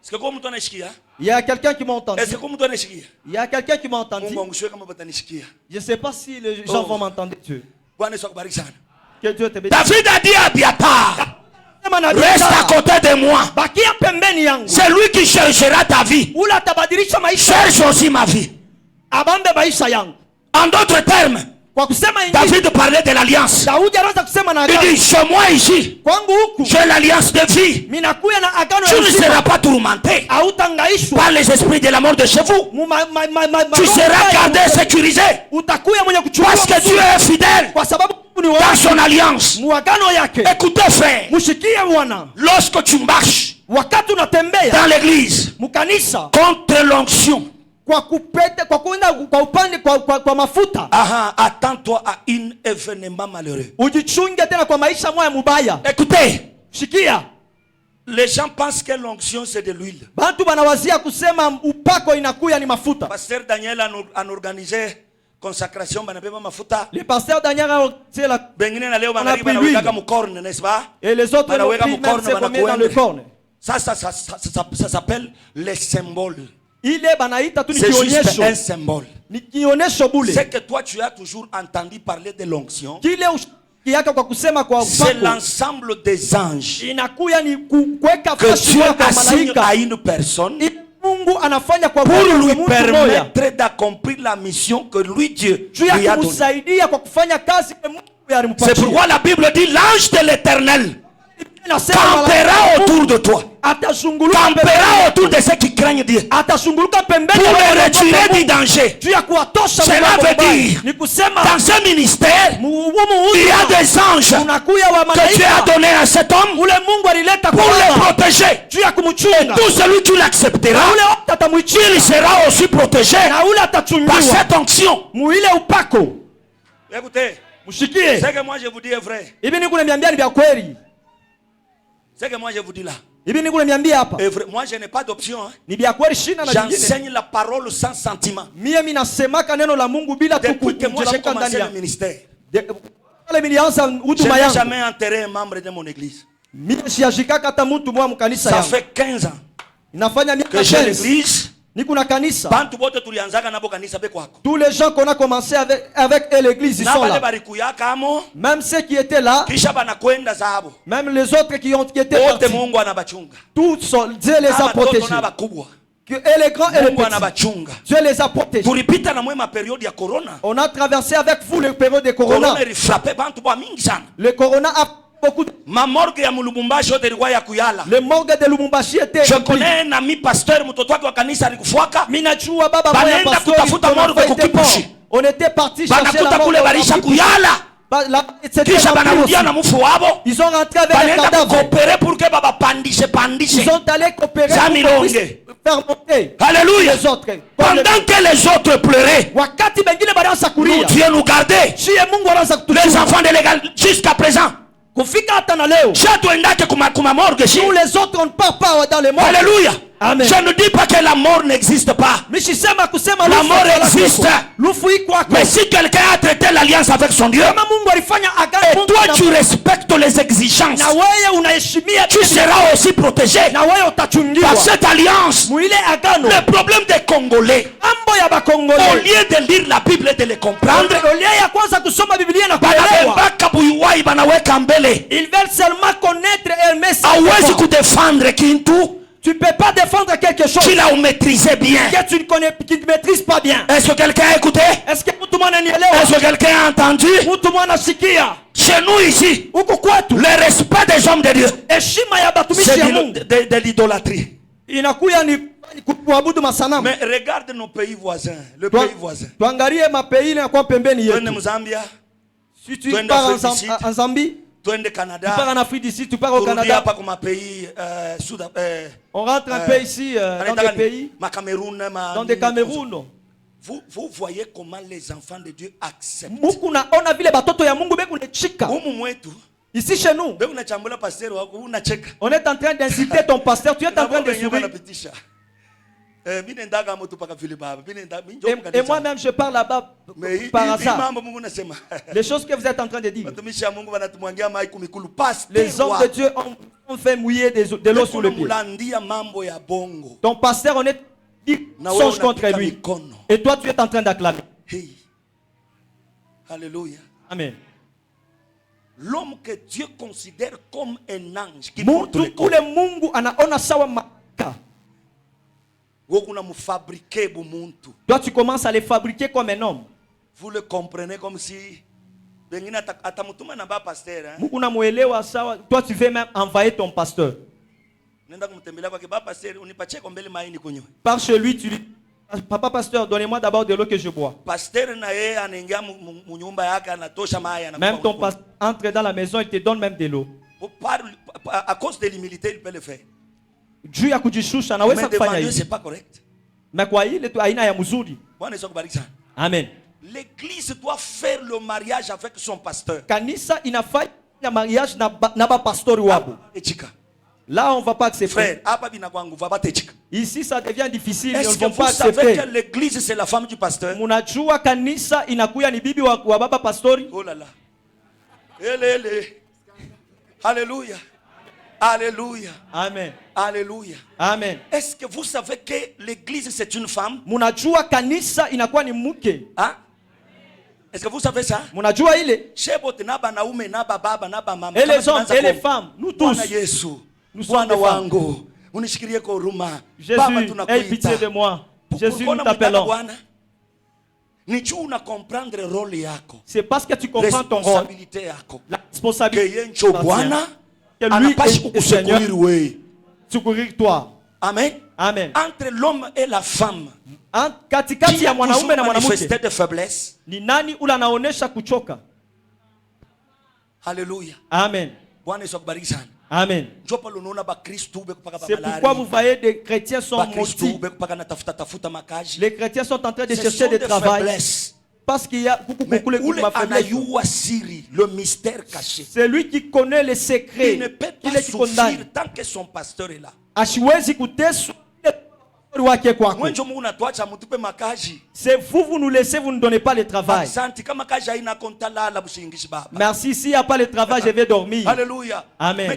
Est-ce que comme toi il y a quelqu'un qui m'a entendu. Est-ce que comme toi Il y a quelqu'un qui m'a entendu. Je ne sais pas si les gens vont m'entendre. Que Dieu te bénisse. David a dit à Abiatar, reste à côté de moi. C'est lui qui cherchera ta vie. Cherche aussi ma vie. En d'autres termes, David parlait de l'alliance. Il dit, chez moi ici, j'ai l'alliance de vie. Tu ne seras pas tourmenté par les esprits de la mort de chez vous. Tu seras gardé, sécurisé. Parce que Dieu est fidèle dans son alliance. Écoutez frère, lorsque tu marches dans l'église contre l'onction, attends-toi à un événement malheureux. Écoutez, les gens pensent que l'onction c'est de l'huile. Pasteur Daniel a organisé consacration, le pasteur Daniel a organisé la n'est-ce pas? Et les autres même se dans le corne. Ça s'appelle les symboles. C'est juste un symbole. C'est que toi tu as toujours entendu parler de l'onction. C'est l'ensemble des anges que Dieu assigne à une personne pour lui permettre d'accomplir la mission que lui Dieu lui a donnée. C'est pourquoi la Bible dit l'ange de l'Éternel campera autour de toi. campera autour de ceux qui craignent Dieu pour les retirer du danger. Cela veut dire, dans ce ministère, il y a des anges que Dieu a donné à cet homme pour les protéger. Et tout celui qui l'acceptera, il sera aussi protégé par cette onction. Écoutez, ce que moi je vous dis est vrai. Ce que moi je vous dis là. Moi je n'ai pas d'option. J'enseigne la parole sans sentiment. Depuis que moi j'ai commencé le ministère, je n'ai jamais enterré un membre de mon église. Ça fait 15 ans que j'ai l'église. Tous les gens qu'on a commencé avec l'église, ils sont là. Même ceux qui étaient là, même les autres qui étaient partis, tous Dieu les a protégés. Et les grands et les petits, Dieu les a protégés. On a traversé avec vous le période de Corona. Le Corona a beaucoup de... Ma morgue ya Mulubumbashi yote ilikuwa ya kuyala. Le morgue de Lubumbashi était... Je connais un ami pasteur mtoto wake wa kanisa alikufuaka. Minachua baba moya pasteur. Kutafuta morgue kukipushi. On était parti chercher la morgue. Barisha kuyala. Kisha banarudia na mufu wabo. Ils ont rentré avec les cadavres. Coopérer pour que baba pandishe. Ils sont allés coopérer pour faire monter. Alléluia. Les autres. Pendant que les autres pleuraient, nous Dieu nous gardait. Les enfants de l'égal jusqu'à présent. Tous les autres on ne part pas dans les morts. Alléluia. Amen. Je ne dis pas que la mort n'existe pas. La mort existe. Mais si quelqu'un a traité l'alliance avec son Dieu, et toi tu respectes les exigences, tu seras aussi protégé par cette alliance. Le problème des Congolais, au lieu de lire la Bible et de les comprendre, ils veulent seulement connaître et défendre tu ne peux pas défendre quelque chose qu'il a maîtrisé bien. Que tu ne connais, qui ne maîtrise pas bien. Est-ce que quelqu'un a écouté? Est-ce que tout le monde Est-ce que quelqu'un a entendu? Chez nous ici, le respect des hommes de Dieu, c'est de l'idolâtrie. Mais regarde nos pays voisins. Le pays voisin. Si tu pars en Zambie, tu Canada, tu pars en Afrique d'ici, tu pars au Canada. On rentre un peu ici dans des pays, dans des Cameroun. Vous voyez comment les enfants de Dieu acceptent. On a vu les bateaux ya Mungu beku ne chika. Ici chez nous, on est en train d'insulter ton pasteur. Tu es en train de sourire. Et moi-même je parle là-bas par hasard. Les choses que vous êtes en train de dire. Les hommes de Dieu ont fait mouiller de l'eau sur le pied. Ton pasteur, on est dit songe contre lui. Et toi tu es en train d'acclamer. Alléluia. Amen. L'homme que Dieu considère comme un ange qui toi tu commences à les fabriquer comme un homme. Vous le comprenez comme si toi tu veux même envahir ton pasteur. Par chez lui tu dis, papa pasteur, donnez-moi d'abord de l'eau que je bois. Même ton pasteur entre dans la maison, il te donne même de l'eau. À cause de l'humilité, il peut le faire. Mais devant Dieu, c'est pas correct. Amen. L'église doit faire le mariage avec son pasteur. Là, on ne va pas accepter. Frère, ici, ça devient difficile. Est-ce que vous savez que l'église, c'est la femme du pasteur? Oh là là. Alléluia. Alléluia. Amen. Alléluia. Amen. Est-ce que vous savez que l'église c'est une femme? Hein? Est-ce que vous savez ça? Et les hommes et les femmes, nous tous, nous sommes des femmes. Jésus, aie pitié de moi. Jésus, nous t'appelons. C'est parce que tu comprends ton rôle, la responsabilité que lui est le Seigneur. secourir toi. Amen. Amen. Entre l'homme et la femme, katikati ya mwanaume na mwanamke, de faiblesse, ni nani ule anaonesha kuchoka? Hallelujah. Amen. Bwana Yesu akubariki sana. Amen. C'est pourquoi vous voyez des chrétiens sont maudits. Les chrétiens sont en train de chercher des travail. Parce qu'il y a le mystère caché. C'est lui qui connaît les secrets. Il ne peut pas souffrir tant que son pasteur est là. C'est vous nous laissez, vous ne donnez pas le travail. Merci, s'il n'y a pas le travail, je vais dormir. Alléluia. Amen. Je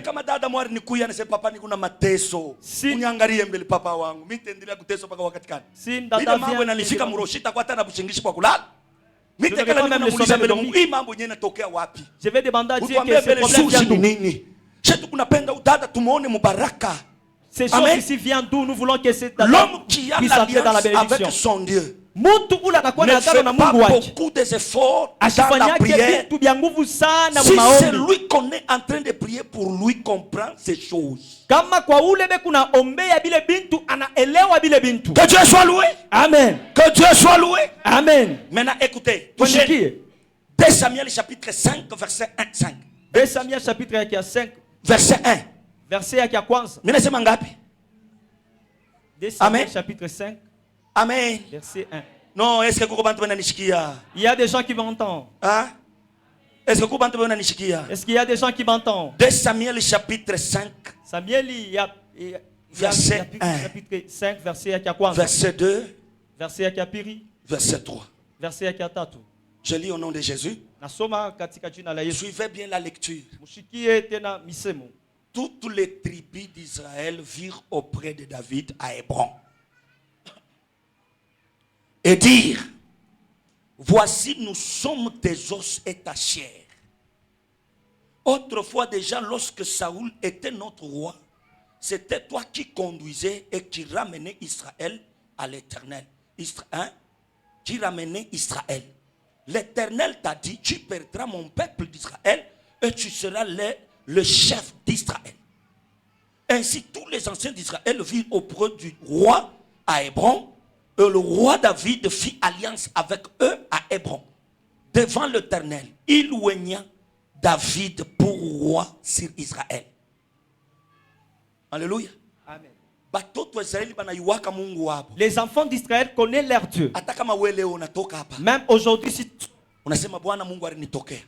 vais demander à Dieu que ce problème vient. Ces choses ici viennent d'où? Nous voulons que cette l'homme qui a l'alliance avec son Dieu ne fait pas beaucoup d'efforts dans la prière. Si c'est lui qu'on est en train de prier pour lui, comprend ces choses. Que Dieu soit loué. Amen. Que Dieu soit loué. Amen. Maintenant écoutez. 2 Samuel chapitre 5 verset 1. 5. 2 Samuel chapitre 5 verset 1. Verset ya kwanza. Amen. Chapitre 5. Amen. Verset 1. Non, est-ce que il y a des gens qui m'entendent? Hein? Est-ce qu'il y a des gens qui m'entendent? 2 Samuel chapitre 5. Samuel verset 1. Chapitre 5 verset ya kwanza. Verset 2. Verset ya pili. Verset 3. Verset ya tatu. Je lis au nom de Jésus. Suivez bien la lecture. Toutes les tribus d'Israël virent auprès de David à Hébron et dirent: voici, nous sommes tes os et ta chair. Autrefois déjà, lorsque Saoul était notre roi, c'était toi qui conduisais et qui ramenais Israël à l'Éternel. Qui ramenait Israël. L'Éternel t'a dit: tu perdras mon peuple d'Israël et tu seras le chef d'Israël. Ainsi, tous les anciens d'Israël virent auprès du roi à Hébron, et le roi David fit alliance avec eux à Hébron. Devant l'Éternel, il oigna David pour roi sur Israël. Alléluia. Amen. Les enfants d'Israël connaissent leur Dieu. Même aujourd'hui, si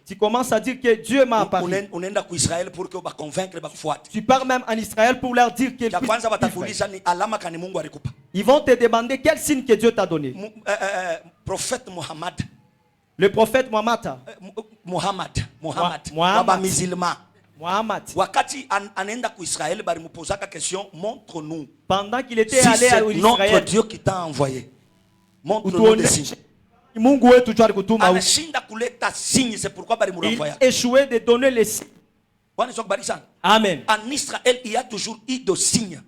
tu commences à dire que Dieu m'a apparu, tu pars même en Israël pour leur dire qu'ils ils vont te demander quel signe que Dieu t'a donné. Prophète Mohammed. Le prophète Mohammed. Wakati anaenda ku Israël, balimupozaka question: montre-nous. Pendant qu'il était allé à Israël, notre Dieu qui t'a envoyé. Montre-nous des signes. Anashinda kuleta signes, c'est pourquoi balimurenvoya. Il échouait de donner les signes. Amen. En Israël, il y a toujours eu des signes.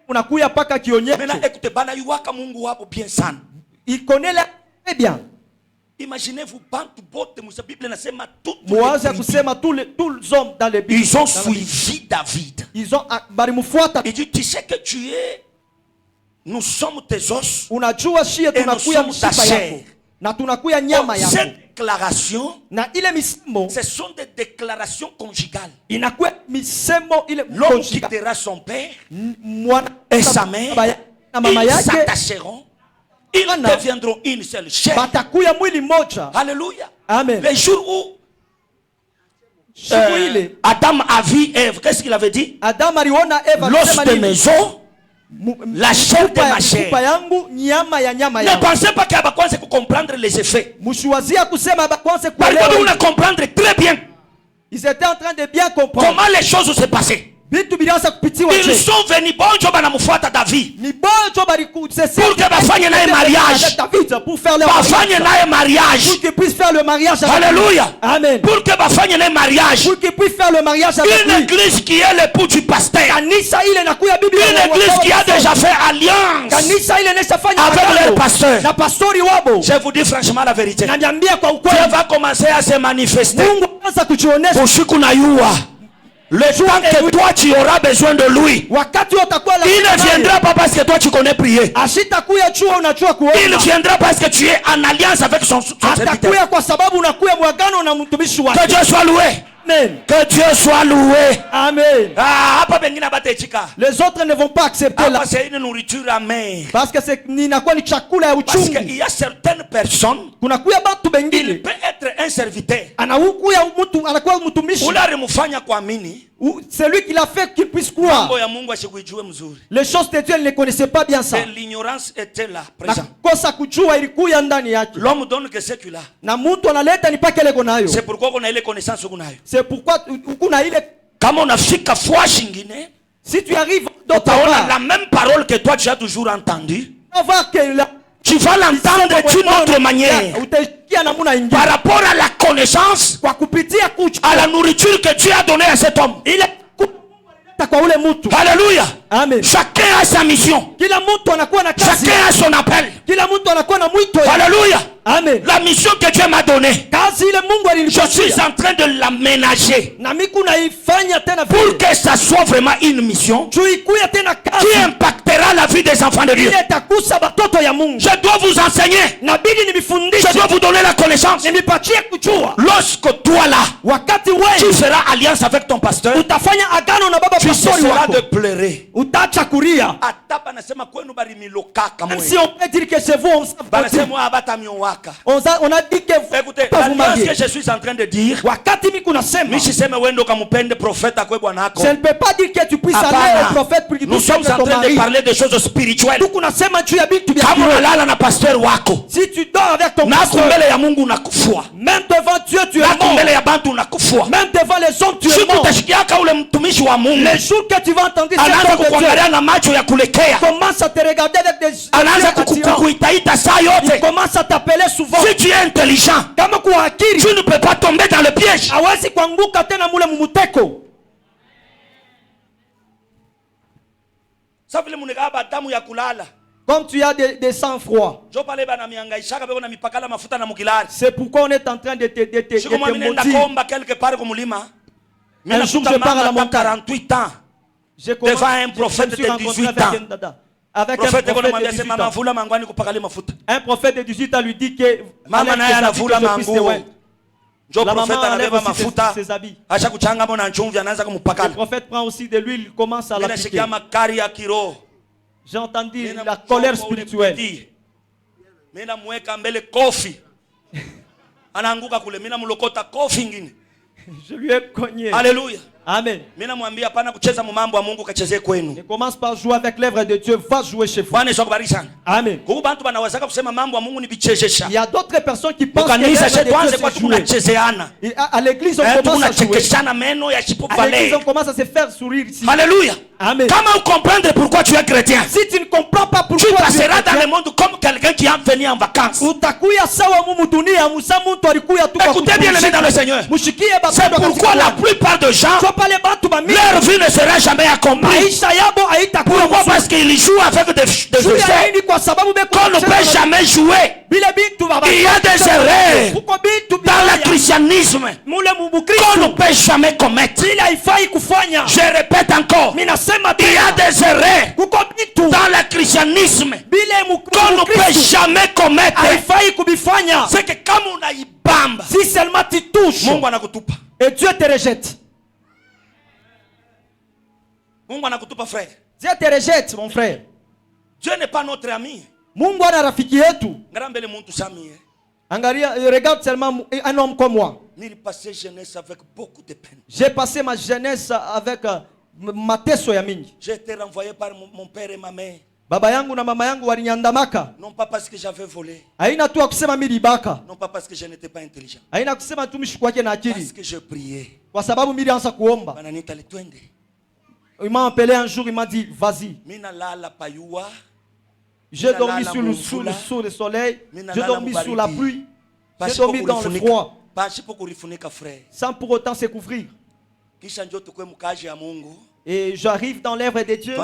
Maintenant, écoutez, bana yuwaka Mungu wapo bien sana. Il connaît la très bien. Imaginez-vous, la Bible nasema tous les hommes dans les Bible, ils ont suivi David. Ils ont il dit: tu sais que tu es, nous sommes tes os et nous sommes ta chair. Cette déclaration, ce sont des déclarations conjugales. L'homme quittera son père et sa mère, ils s'attacheront, ils deviendront une seule chair. Alléluia. Amen. Le jour où Adam a vu Ève, qu'est-ce qu'il avait dit? L'os de mes os, la chair de ma chair. Ne pensez pas qu'il y a besoin de comprendre les effets. On a comprendre très bien. Ils étaient en train de bien comprendre comment les choses se passaient. Ils sont venus David pour que bafanye naye mariage. Bafanye naye mariage. Pour qu'il puisse faire le mariage. Alléluia. Amen. Pour que bafanye naye mariage. Pour qu'il puisse faire le mariage avec une église qui est l'époux du pasteur. Une église qui a déjà fait alliance avec leur pasteur. Je vous dis franchement la vérité. Dieu va commencer à se manifester. le temps que toi tu auras besoin de lui, il ne viendra pas parce que toi tu connais prier. Il ne viendra parce que tu es en alliance avec son serviteur. Que Dieu soit loué. Amen. Que Dieu soit loué. Amen. Les autres ne vont pas accepter là. C'est une nourriture amère. Parce que parce qu'il y a certaines personnes, il peut être un serviteur. C'est lui qui l'a fait qu'il puisse croire. Les choses de Dieu, il ne connaissait pas bien ça. L'ignorance était là, présent. L'homme donne que ce qu'il a. C'est pourquoi on a les connaissances. C'est pourquoi comme on a fait qu'à foi chingine, si tu arrives dans la même parole que toi tu as toujours entendu, tu vas l'entendre d'une autre manière. Par rapport à la connaissance, à la nourriture que Dieu a donnée à cet homme. Alléluia. Amen. Chacun a sa mission. Chacun a son appel. Alléluia. Amen. La mission que Dieu m'a donnée, je suis en train de l'aménager pour que ça soit vraiment une mission qui impactera la vie des enfants de Dieu. Je dois vous enseigner. Je dois vous donner la connaissance. Lorsque toi là, tu feras alliance avec ton pasteur, tu cesseras de pleurer. Même si on peut dire que c'est vous, on a dit que vous, écoutez, ce que je suis en train de dire, je ne peux pas dire que tu puisses aller au prophète pour nous sommes en train de parler de choses spirituelles. Si tu dors avec ton pasteur, même devant Dieu tu es mort. Même devant les hommes tu es mort. Les jours que tu vas entendre Dieu commence à te regarder avec des il commence à t'appeler souvent. Si tu es intelligent, tu ne peux pas tomber dans le piège. Comme tu as des sang-froid. C'est pourquoi on est en train de te maudire. Un jour je pars à la montagne. Devant un prophète de 18 ans. Avec un prophète de 18 ans lui dit que la maman enlève aussi ses habits. Le prophète prend aussi de l'huile, il commence à l'appliquer. J'ai entendu la colère spirituelle. Je lui ai cogné. Alléluia. Amen. Ne commence par jouer avec l'œuvre de Dieu, va jouer chez vous. Amen. Il y a d'autres personnes qui pensent que l'œuvre de Dieu c'est jouer. À l'église on commence à jouer. À l'église on commence à se faire sourire ici. Alléluia. Amen. Comment comprendre pourquoi tu es chrétien? Si tu ne comprends pas pourquoi tu passeras dans le monde comme quelqu'un qui est venu en vacances. Écoutez bien les dans le Seigneur. C'est pourquoi la plupart de gens, leur vie ne sera jamais accomplie. Pourquoi? Parce qu'ils jouent avec des effets qu'on ne peut jamais jouer. Il y a des erreurs dans le christianisme qu'on ne peut jamais commettre. Je répète encore, il y a des erreurs dans le christianisme qu'on ne peut jamais commettre. C'est que comme on a eu bamba, si seulement tu touches et Dieu te rejette. Dieu te rejette, mon frère. Dieu n'est pas notre ami. Mungu ana rafiki yetu. Angalia, regarde seulement un homme comme moi. J'ai passé ma jeunesse avec mateso ya mingi. J'ai été renvoyé par mon père et ma mère. Baba yangu na mama yangu walinyandamaka. Non pas parce que j'avais volé. Haina tu kusema mimi libaka. Non pas parce que je n'étais pas intelligent. Haina kusema tu mishkwake na akili. Parce que je priais. Kwa sababu mimi nilianza kuomba. Il m'a appelé un jour, il m'a dit vas-y. J'ai dormi sous le soleil, j'ai dormi sous la pluie, j'ai dormi dans le froid, sans pour autant se couvrir. Et j'arrive dans l'œuvre de Dieu,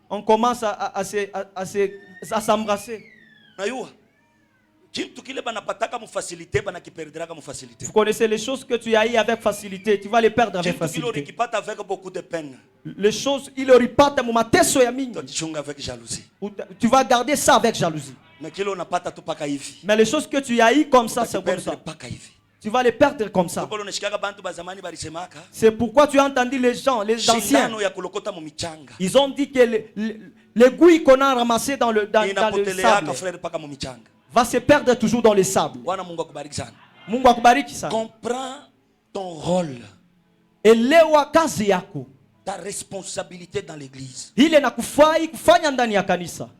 on commence à s'embrasser. Vous connaissez les choses que tu as eues avec facilité, tu vas les perdre avec facilité. Avec beaucoup de peine. Les choses, il oripata mu mateso ya mingi. Avec jalousie. Tu vas garder ça avec jalousie. Mais les choses que tu as eues comme ça, c'est comme ça. Tu vas les perdre comme ça. C'est pourquoi tu as entendu les gens, les anciens. Ils ont dit que l'aiguille qu'on a ramassée dans le sable va se perdre toujours dans le sable. Mungu akubariki sana. Comprends ton rôle. Elewa kazi yako. Ta responsabilité dans l'église. Ile nakufai kufanya ndani ya kanisa.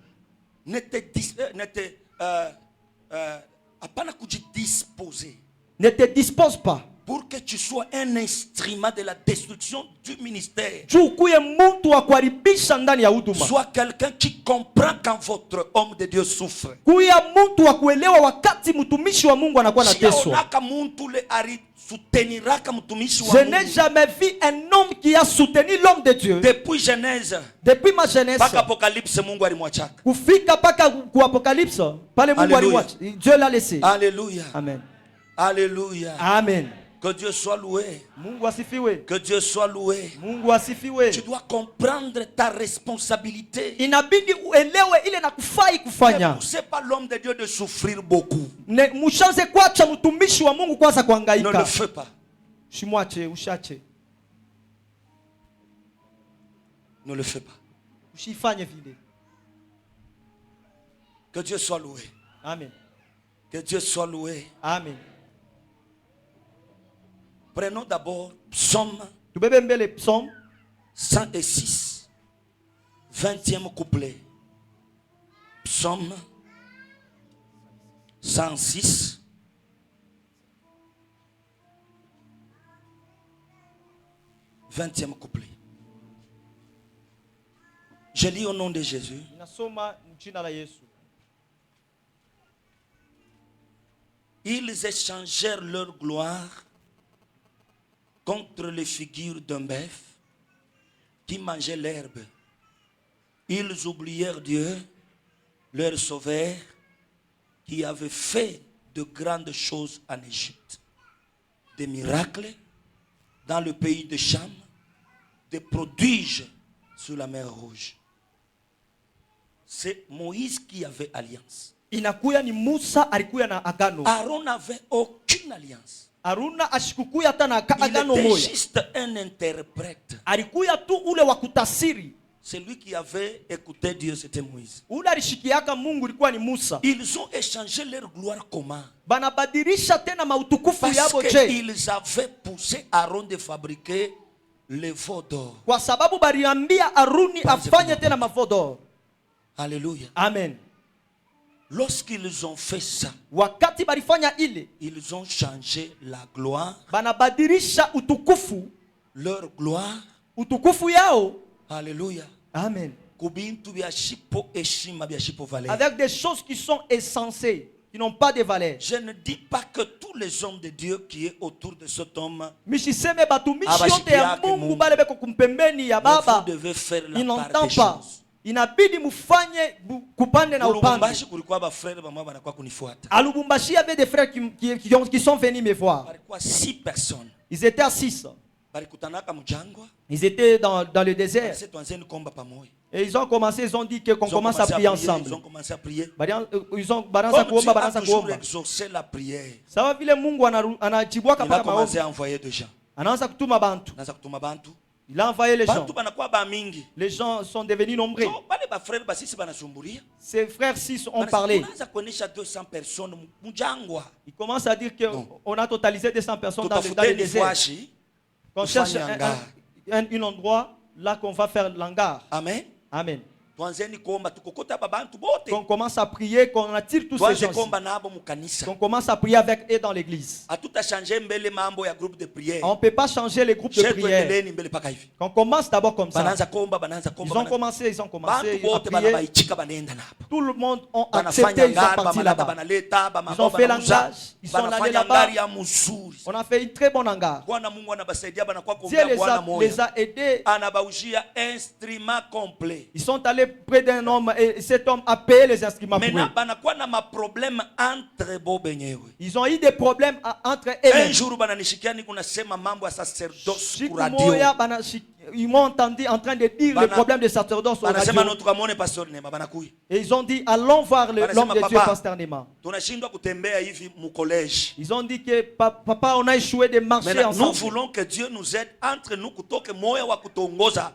Hapana kujidisposer. Ne te dispose pas. Pour que tu sois un instrument de la destruction du ministère. Sois quelqu'un qui comprend quand votre homme de Dieu souffre. Je n'ai jamais vu un homme qui a soutenu l'homme de Dieu. Depuis Genèse. Depuis ma jeunesse. Dieu l'a laissé. Alléluia. Amen. Alléluia. Amen. Que Dieu soit loué. Que Dieu soit loué. Tu dois comprendre ta responsabilité. Ne poussez pas l'homme de Dieu de souffrir beaucoup. Ne le fais pas. Ne le fais pas. Que Dieu soit loué. Amen. Que Dieu soit loué. Amen. Prenons d'abord Psaume 106, 20e couplet. Psaume 106, 20e couplet. Je lis au nom de Jésus. Ils échangèrent leur gloire contre les figures d'un bœuf qui mangeait l'herbe. Ils oublièrent Dieu, leur sauveur, qui avait fait de grandes choses en Égypte. Des miracles dans le pays de Cham, des prodiges sur la mer Rouge. C'est Moïse qui avait alliance. Aaron n'avait aucune alliance. Il était juste un interprète. Celui qui avait écouté Dieu, c'était Moïse. Ils ont échangé leur gloire comment? Parce qu'ils avaient poussé Aaron de fabriquer les veaux d'or. Alléluia. Amen. Lorsqu'ils ont fait ça, ils ont changé la gloire, leur gloire, alléluia, amen, avec des choses qui sont insensées, qui n'ont pas de valeur. Je ne dis pas que tous les hommes de Dieu qui est autour de cet homme, vous devez faire la part des choses. Inabidi mufanye kupande na upande. À Lubumbashi, il y avait des frères qui sont venus me voir. 6 personnes. Ils étaient à 6. Ils étaient dans le désert. Et ils ont commencé, ils ont dit qu'on commence à prier ensemble. Ils ont commencé à prier. Ils ont toujours exaucé la prière. Il a commencé à envoyer des gens. Il a envoyé les gens. Les gens sont devenus nombreux. Ces frères 6 ont parlé. Ils commencent à dire qu'on a totalisé 200 personnes dans le désert. Qu'on cherche un endroit là qu'on va faire l'hangar. Amen. Amen. Qu'on commence à prier, qu'on attire tous ces gens. Qu'on commence à prier avec eux dans l'église. On ne peut pas changer les groupes de prière. Qu'on commence d'abord comme ça. Ils ont commencé à prier. Tout le monde a accepté, ils sont partis là-bas. Ils ont fait l'hangar, ils sont allés là-bas. On a fait une très bonne hangar. Dieu les a aidés. Ils sont allés près d'un homme et cet homme a payé les instruments pour eux. Ils ont eu des problèmes entre eux. Un jour, ils m'ont entendu en train de dire les problèmes de sacerdoce au radio. Et ils ont dit, allons voir l'homme de Dieu, pasteur Nema. Ils ont dit que papa, on a échoué de marcher ensemble. Nous voulons que Dieu nous aide entre nous kutoke moyo wa kutongoza.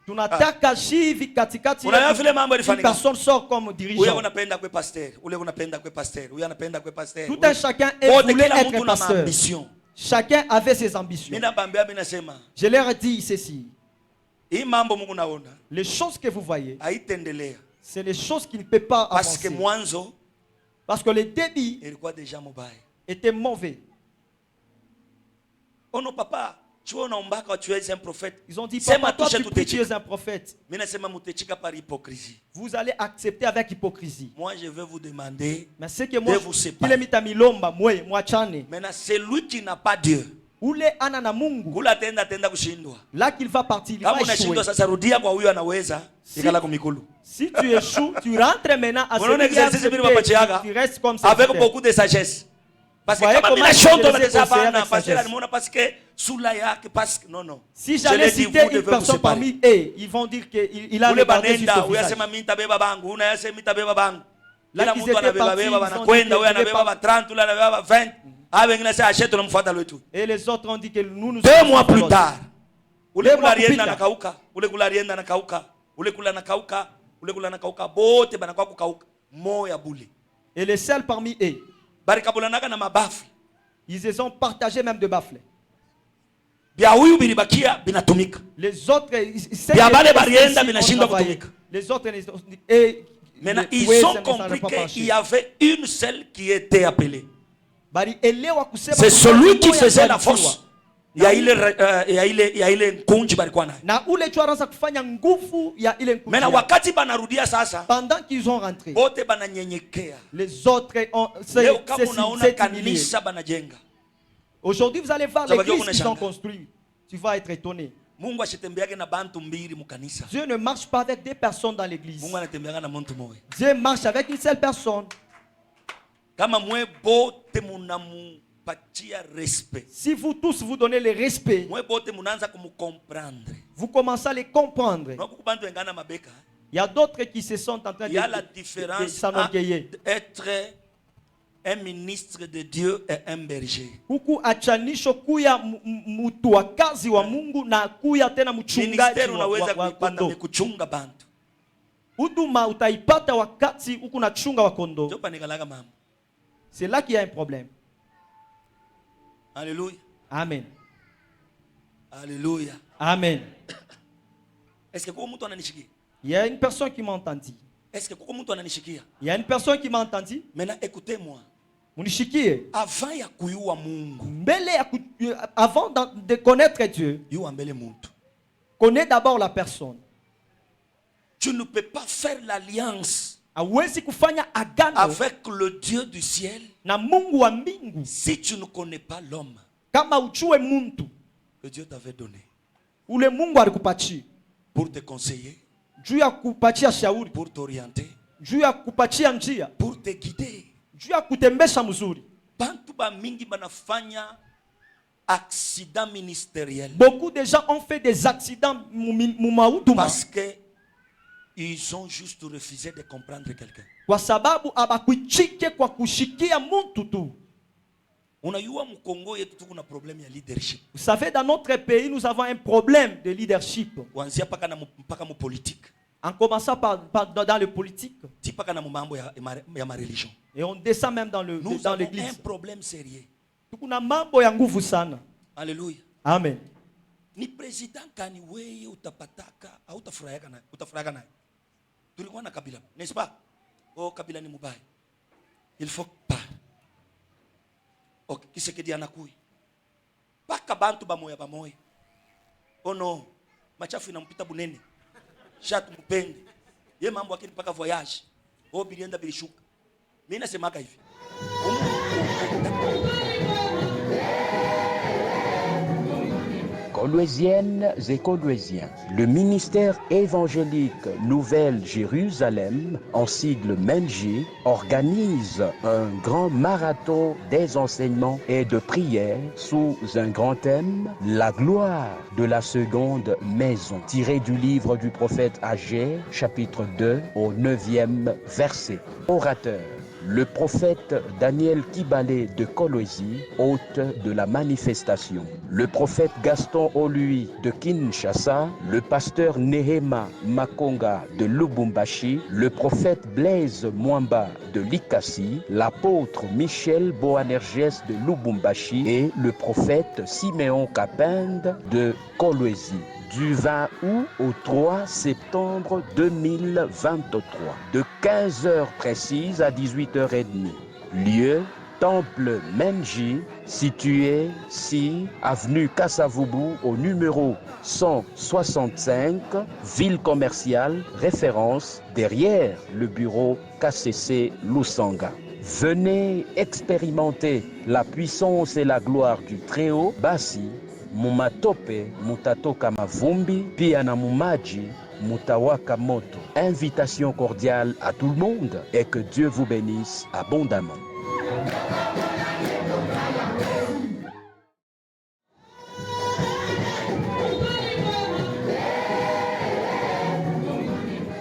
Tunataka hivi katikati une personne sort comme dirigeant. Tout un chacun voulait être pasteur. Chacun avait ses ambitions. Je leur ai dit ceci. Les choses que vous voyez, c'est les choses qui ne peuvent pas avancer. Parce que le débit était mauvais. Oh non, papa, tu es un prophète. Ils ont dit, papa, toi tu pries, tu es un prophète. Vous allez accepter avec hypocrisie. Moi, je vais vous demander de vous séparer. Maintenant, c'est lui qui n'a pas Dieu. Là qu'il va partir, il va échouer. Si tu échoues, tu rentres maintenant à celui qui a accepté. Tu restes comme ça. Avec beaucoup de sagesse. Parce que non. Si j'allais citer une personne parmi eux, ils vont dire qu'il a regardé sur son visage. Là qu'ils étaient partis, et les autres ont dit que nous 2 mois plus tard, et les seuls parmi eux, ils se sont partagés même de baffles. Les autres, les autres, maintenant ils ont compris qu'il y avait une seule qui était appelée. C'est celui qui faisait la force. Maintenant, pendant qu'ils ont rentré, les autres s'est humilié. Aujourd'hui, vous allez voir l'église qu'ils ont construite. Tu vas être étonné. Dieu ne marche pas avec 2 personnes dans l'église. Dieu marche avec une seule personne. Si vous tous vous donnez le respect, vous commencez à les comprendre. Il y a d'autres qui se sont en train de s'enorgueillir. Être un ministre de Dieu et un berger. C'est là qu'il y a un problème. Alléluia. Amen. Alléluia. Amen. Est-ce que il y a une personne qui m'a entendu. Est-ce que il y a une personne qui m'a entendu. Maintenant, écoutez-moi. Avant de connaître Dieu, connais d'abord la personne. Tu ne peux pas faire l'alliance avec le Dieu du ciel si tu ne connais pas l'homme que Dieu t'avait donné pour te conseiller, pour t'orienter, pour te guider. Beaucoup de gens ont fait des accidents parce que ils ont juste refusé de comprendre quelqu'un. Vous savez, dans notre pays, nous avons un problème de leadership. En commençant dans le politique. Et on descend même dans l'église. Nous avons un problème sérieux. Alléluia. Amen. Ni président kaniweye utapataka utafurahiaka naye. Tulikuwa na Kabila, n'est-ce pas? Oh, Kabila ni mubaya. Il faut pas. Ok, Kisekedi anakui. Paka bantu bamoya. Oh non, machafu inampita bunene. Shatu mpende. Ye mambo akini paka voyage. Oh, bilienda bilishuka. Mimi nasemaka hivi. Colossiennes et Colossiens, le ministère évangélique Nouvelle-Jérusalem, en sigle MENJ, organise un grand marathon des enseignements et de prières sous un grand thème, la gloire de la seconde maison, tiré du livre du prophète Agé, chapitre 2, au 9e verset. Orateur, le prophète Daniel Kibalé de Kolwezi, hôte de la manifestation. Le prophète Gaston Olui de Kinshasa, le pasteur Nehema Makonga de Lubumbashi, le prophète Blaise Mwamba de Likasi, l'apôtre Michel Boanerges de Lubumbashi et le prophète Siméon Kapende de Kolwezi. Du 20 août au 3 septembre 2023, de 15h précises à 18h30. Lieu, Temple Menji, situé 6 avenue Kasavubu au numéro 165, ville commerciale, référence derrière le bureau KCC Lusanga. Venez expérimenter la puissance et la gloire du Très-Haut, Basi, Mumatope mutatoka mavumbi, pia na mumaji mutawaka moto. Invitation cordiale à tout le monde et que Dieu vous bénisse abondamment.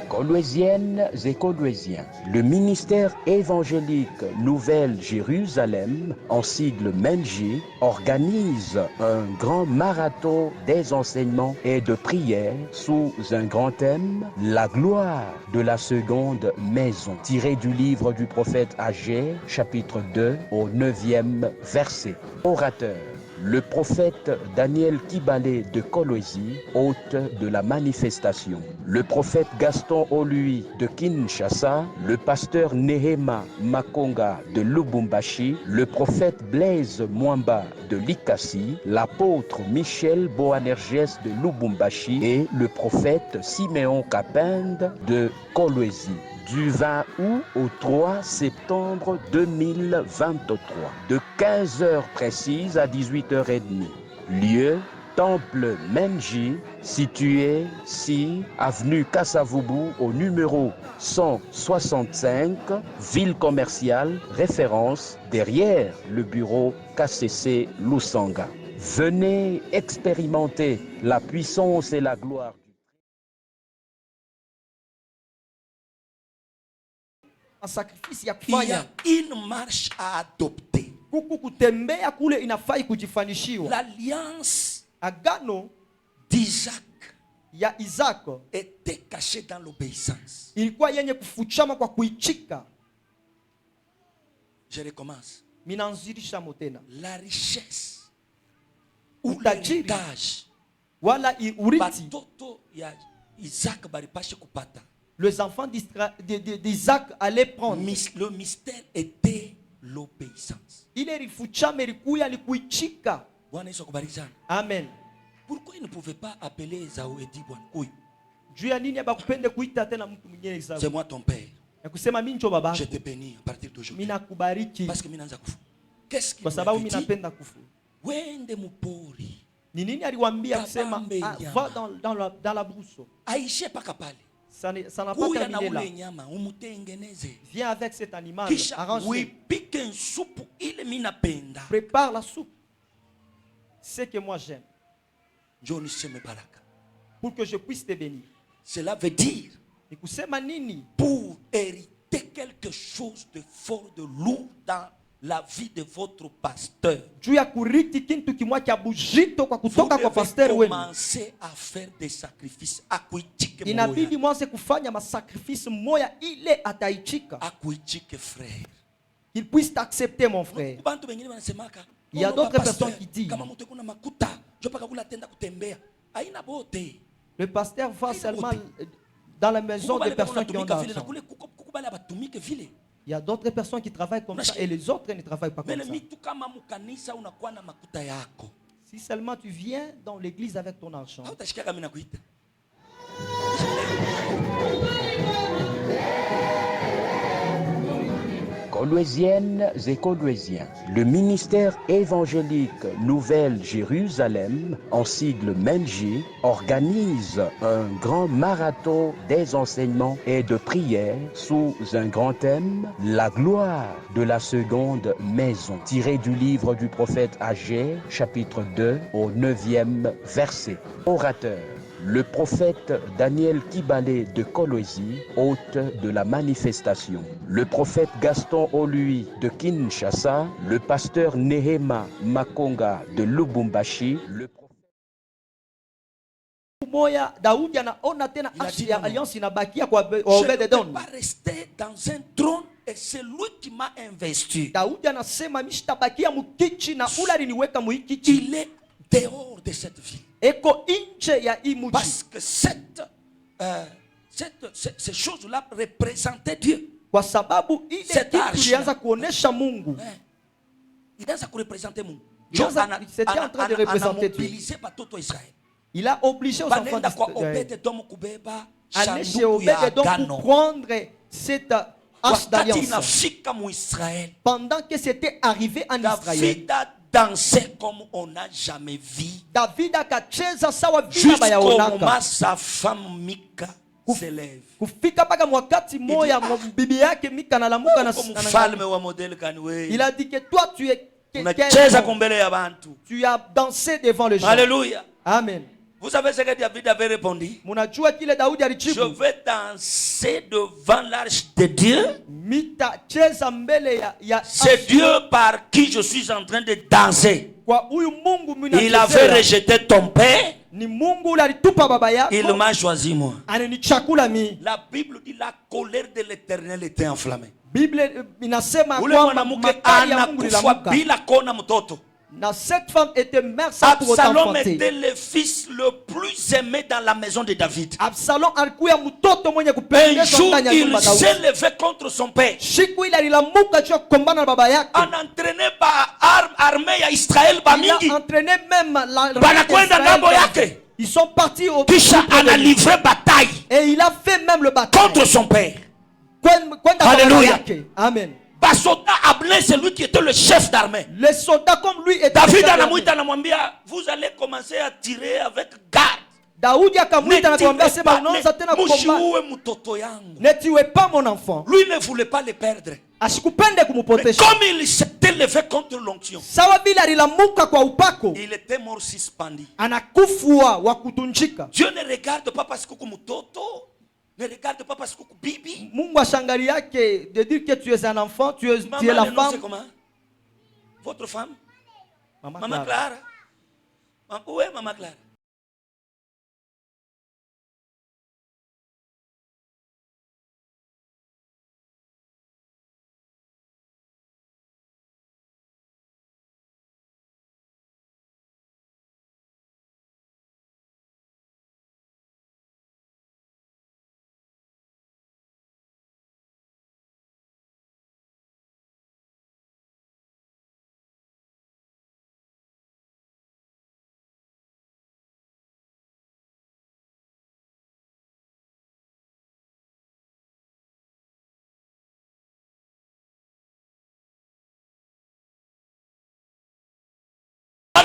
Colossiennes et Colossiens, le ministère évangélique Nouvelle-Jérusalem, en sigle MENJ, organise un grand marathon des enseignements et de prières sous un grand thème, la gloire de la seconde maison, tiré du livre du prophète Agé, chapitre 2, au 9e verset. Orateur, le prophète Daniel Kibalé de Kolwezi, hôte de la manifestation. Le prophète Gaston Olui de Kinshasa, le pasteur Nehema Makonga de Lubumbashi, le prophète Blaise Mwamba de Likasi, l'apôtre Michel Boanerges de Lubumbashi et le prophète Siméon Kapende de Kolwezi. Du 20 août au 3 septembre 2023, de 15h précises à 18h30. Lieu, Temple Menji, situé 6 avenue Kasavubu au numéro 165, ville commerciale, référence derrière le bureau KCC Lusanga. Venez expérimenter la puissance et la gloire. Un sacrifice ya kufanya. Il y a une marche à adopter. Kuku kutembea kule inafai kujifanishiwa. L'alliance agano d'Isaac ya Isaac était cachée dans l'obéissance. Ilikuwa yenye kufuchama kwa kuichika. Je recommence. Minanzirisha motena. La richesse ou l'héritage wala uriti batoto ya Isaac baripashe kupata. Les enfants d'Isaac allaient prendre. Le mystère était l'obéissance. Il est rifuchame rikuya likuichika. Amen. Pourquoi il ne pouvait pas appeler Esaü et dire c'est moi ton père. Je te bénis à partir d'aujourd'hui. Parce que qu'est-ce qu'il a dit? Wende mupori. Ni nini aliwaambia kusema va dans la brousse. Aishe paka pale. Ça n'a pas terminé là. Viens avec cet animal, arrange-le. Prépare la soupe. C'est que moi j'aime. Pour que je puisse te bénir. Cela veut dire pour hériter quelque chose de fort, de lourd dans la vie de votre pasteur. Vous devez commencer à faire des sacrifices. Inabidi mwanze kufanya masacrifice moya ile ataichika. Akuichike frère. Qu'il puisse t'accepter mon frère. Il y a d'autres personnes qui disent le pasteur va seulement dans la maison des personnes qui ont de l'argent. Il y a d'autres personnes qui travaillent comme ça et les autres ne travaillent pas comme ça. Si seulement tu viens dans l'église avec ton argent. Coloésiennes et Coloésiens, le ministère évangélique Nouvelle Jérusalem, en sigle MENJ, organise un grand marathon des enseignements et de prières sous un grand thème, la gloire de la seconde maison, tiré du livre du prophète Agé, chapitre 2, au 9e verset. Orateur, le prophète Daniel Kibalé de Kolwezi, hôte de la manifestation. Le prophète Gaston Olui de Kinshasa, le pasteur Nehema Makonga de Lubumbashi, le moya Daudi anaona tena alliance inabakia kwa Obed-Edom. Je ne peux pas rester dans un trône et c'est lui qui m'a investi. Daudi anasema mimi sitabakia mkichi na ule aliniweka muikichi. Il est dehors de cette ville. Eko inche ya imuji. Parce que ces choses-là représentaient Dieu. Kwa sababu ile kitu ilianza kuonesha Mungu. Ilianza kurepresenter Mungu. C'était en train de représenter Dieu. Il a obligé aux enfants d'aller chez Obed-Edom pour prendre cette arche d'alliance. Pendant que c'était arrivé en Israël, David a dansé comme on n'a jamais vu. David a kacheza sawa vile jusqu'au moment sa femme Mika s'élève. Kufika paka mwakati moya bibi yake Mika analamuka na mfalme wa modèle kanwe. Il a dit que toi tu es tu as dansé devant les gens. Alléluia. Amen. Vous savez ce que David avait répondu? Je vais danser devant l'arche de Dieu. C'est Dieu par qui je suis en train de danser. Il avait rejeté ton père. Il m'a choisi moi. La Bible dit la colère de l'Éternel était enflammée. Cette femme était mère sans pour autant Absalom était le fils le plus aimé dans la maison de David. Un jour, il s'est levé contre son père. En entraîné par armée à Israël, ils sont partis au a livré bataille. Et il a fait même le bataille contre son père. Alléluia. Amen. Abner, c'est lui qui était le chef d'armée. Les soldats comme lui étaient. David vous allez commencer à tirer avec garde. Ne tuez pas mon enfant. Lui ne voulait pas le perdre. Mais comme il s'était levé contre l'onction, il était mort suspendu. Dieu ne regarde pas parce que ne regarde pas parce que bibi. Mungu ashangali yake de dire que tu es un enfant, tu es la femme. Comment? Votre femme? Maman Clara. Où est Maman Clara?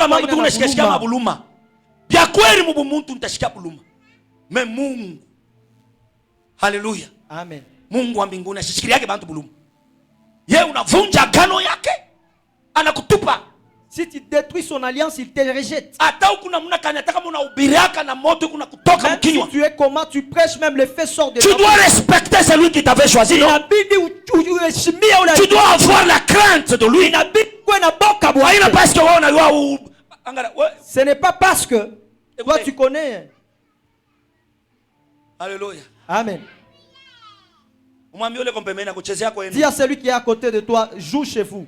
Mungu unashika mabuluma. Bya kweli mubumuntu utashika buluma. Me Mungu. Haleluya. Amen. Mungu wa mbinguni ashishikiliake bantu buluma. Yeye unavunja agano yake, anakutupa. Si tu détruis son alliance, il te rejette. Hata kuna muna kanata kama unahubiriaka na moto kuna kutoka mkinywa. Si tu es comment tu prêches, même le feu sort de toi. Tu dois respecter celui qui t'avait choisi. Tu dois avoir la crainte de lui. Parce que ce n'est pas parce que toi tu connais. Alléluia. Amen. Dis à celui qui est à côté de toi, joue chez vous.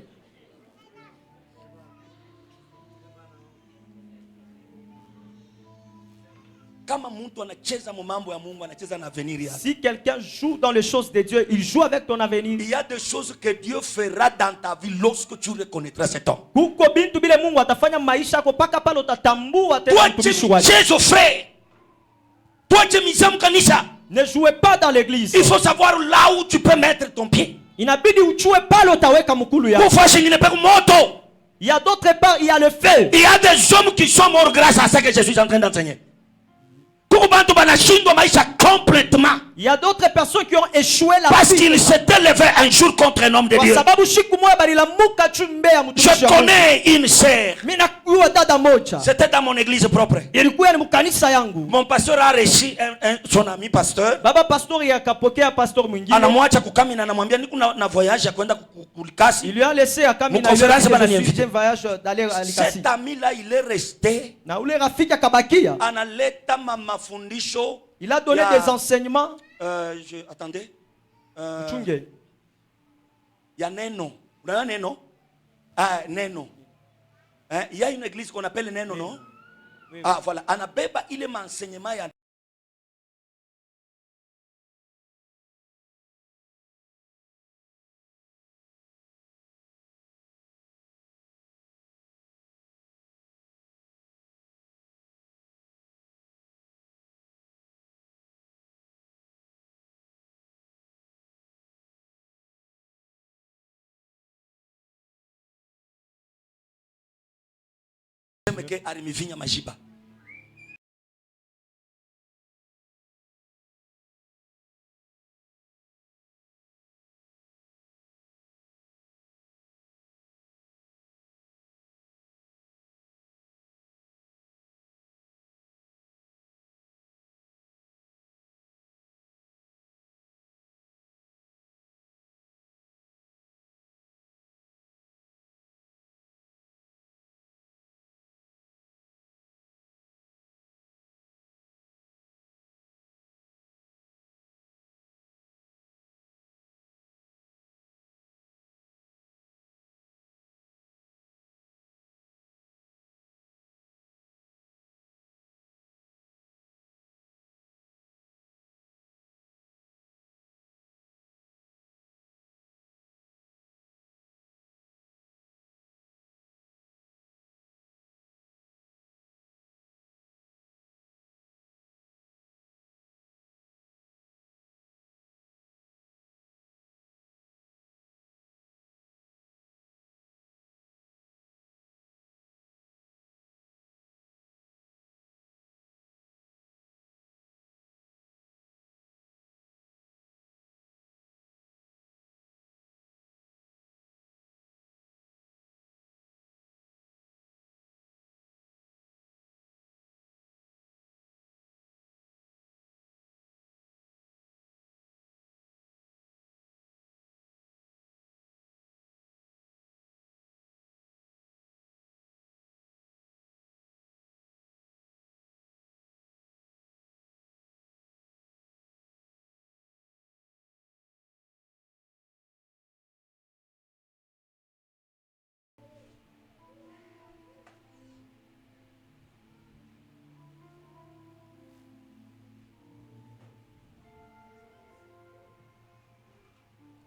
Si quelqu'un joue dans les choses de Dieu, il joue avec ton avenir. Il y a des choses que Dieu fera dans ta vie lorsque tu reconnaîtras cet homme. Toi, tu es frère. Toi, tu es ne jouez pas dans l'église. Il faut savoir là où tu peux mettre ton pied. Inabidi uchue pale utaweka mkulu yako. Kufashi ngine pe moto. Il y a d'autres parts, il y a le feu. Il y a des hommes qui sont morts grâce à ce que je suis en train d'enseigner. Complètement. Il y a d'autres personnes qui ont échoué la parce qu'ils s'étaient levés un jour contre un homme de Dieu. Je connais une sœur. C'était dans mon église propre. Mon pasteur a reçu son ami pasteur. Il lui a laissé à Kamina un voyage d'aller à Likasi. Cet ami-là, il est resté. Il a donné des enseignements. Attendez. Il y a Neno. Neno. Ah, Neno. Il y a une église qu'on appelle Neno, non? Oui. Ah, voilà. Anabeba, il est mon enseignement. Que arimivinya majiba.